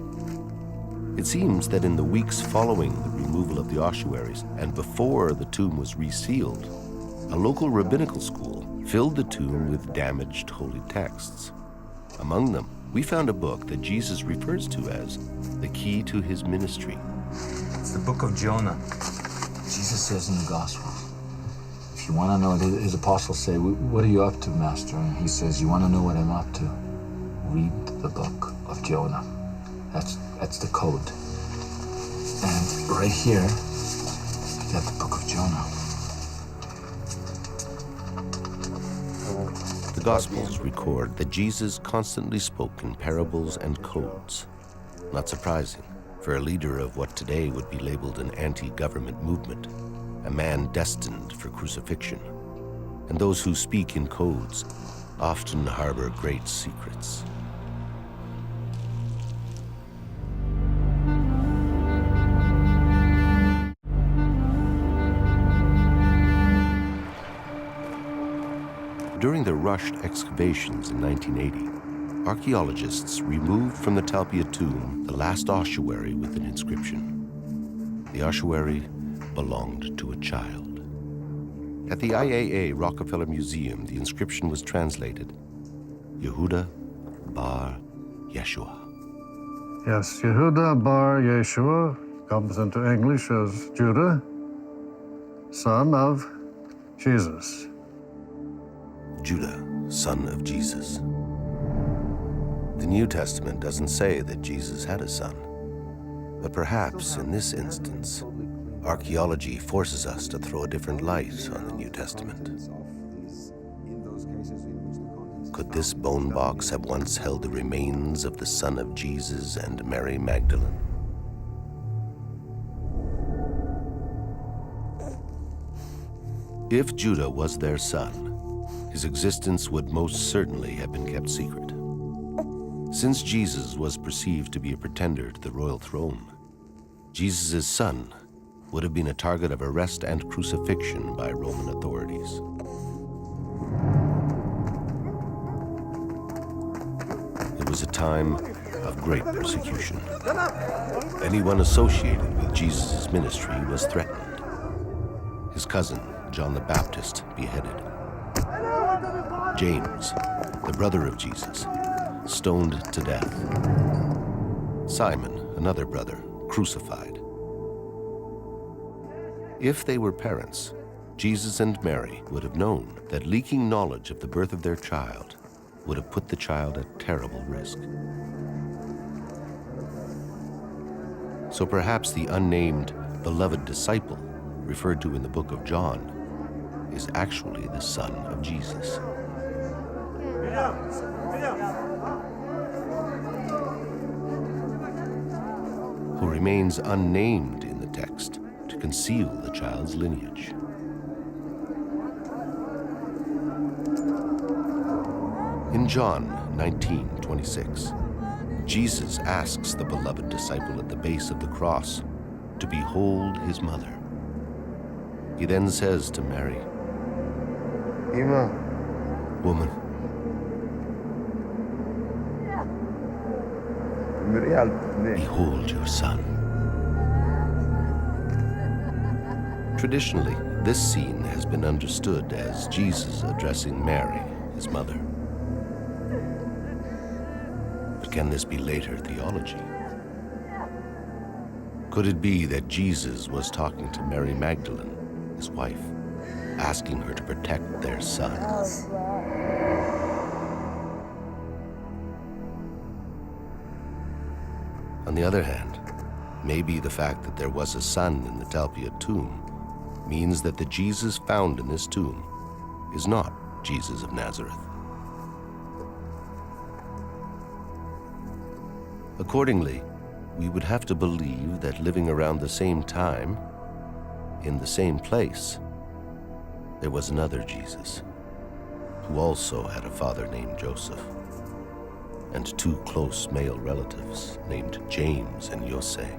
It seems that in the weeks following the removal of the ossuaries and before the tomb was resealed, a local rabbinical school filled the tomb with damaged holy texts. Among them, we found a book that Jesus refers to as the key to his ministry. It's the book of Jonah. Jesus says in the Gospels, if you want to know what his apostles say, what are you up to, Master? And he says, you want to know what I'm up to? Read the book of Jonah. That's the code. And right here, you got the book of Jonah. The Gospels record that Jesus constantly spoke in parables and codes. Not surprising for a leader of what today would be labeled an anti-government movement, a man destined for crucifixion. And those who speak in codes often harbor great secrets. During the rushed excavations in 1980, archaeologists removed from the Talpiot tomb the last ossuary with an inscription. The ossuary belonged to a child. At the IAA Rockefeller Museum, the inscription was translated, Yehuda bar Yeshua. Yes, Yehuda bar Yeshua comes into English as Judah, son of Jesus. Judah, son of Jesus. The New Testament doesn't say that Jesus had a son, but perhaps in this instance, archaeology forces us to throw a different light on the New Testament. Could this bone box have once held the remains of the son of Jesus and Mary Magdalene? If Judah was their son, his existence would most certainly have been kept secret. Since Jesus was perceived to be a pretender to the royal throne, Jesus' son would have been a target of arrest and crucifixion by Roman authorities. It was a time of great persecution. Anyone associated with Jesus' ministry was threatened. His cousin, John the Baptist, beheaded. James, the brother of Jesus, stoned to death. Simon, another brother, crucified. If they were parents, Jesus and Mary would have known that leaking knowledge of the birth of their child would have put the child at terrible risk. So perhaps the unnamed beloved disciple referred to in the book of John is actually the son of Jesus. Who remains unnamed in the text to conceal the child's lineage. In John 19:26, Jesus asks the beloved disciple at the base of the cross to behold his mother. He then says to Mary, Ima, woman, behold your son. Traditionally, this scene has been understood as Jesus addressing Mary, his mother. But can this be later theology? Could it be that Jesus was talking to Mary Magdalene, his wife, asking her to protect their son? On the other hand, maybe the fact that there was a son in the Talpiot tomb means that the Jesus found in this tomb is not Jesus of Nazareth. Accordingly, we would have to believe that living around the same time, in the same place, there was another Jesus, who also had a father named Joseph, and two close male relatives named James and Jose,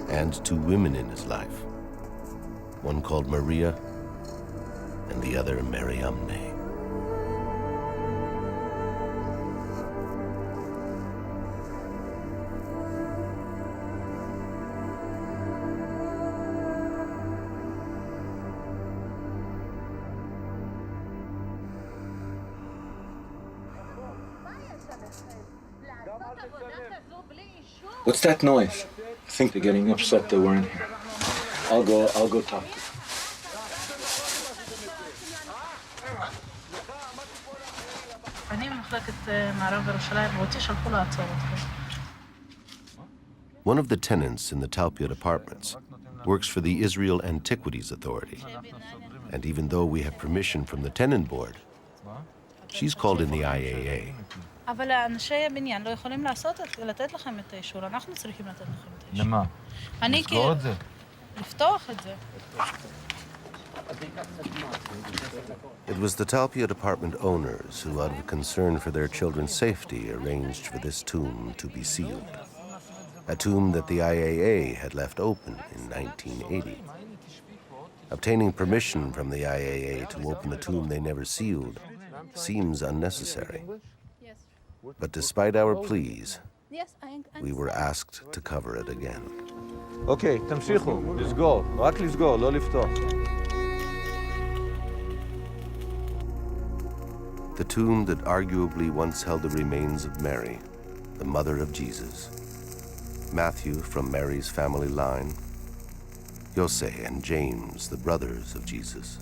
and two women in his life, one called Maria and the other Mary Amne. What's that noise? I think they're getting upset they weren't here. I'll go talk to them. One of the tenants in the Talpiot apartments works for the Israel Antiquities Authority. And even though we have permission from the tenant board, she's called in the IAA. אבל אנשי הבניין לא יכולים לתת לכם את האישור, אנחנו צריכים לתת לכם את האישור. למה? לסגור את זה? לפתוח את זה. It was the Talpiot apartment owners who, out of concern for their children's safety, arranged for this tomb to be sealed. A tomb that the IAA had left open in 1980. Obtaining permission from the IAA to open a tomb they never sealed seems unnecessary. But despite our pleas, we were asked to cover it again. אוקיי, תמשיכו, לסגור, רק לסגור, לא לפתוח. The tomb that arguably once held the remains of Mary, the mother of Jesus. Matthew from Mary's family line, Jose and James, the brothers of Jesus.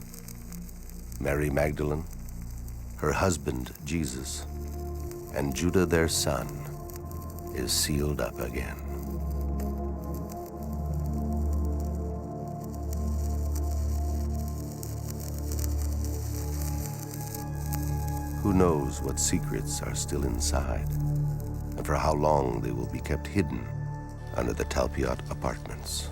Mary Magdalene, her husband Jesus, and Judah their son is sealed up again. Who knows what secrets are still inside, and for how long they will be kept hidden under the Talpiot apartments.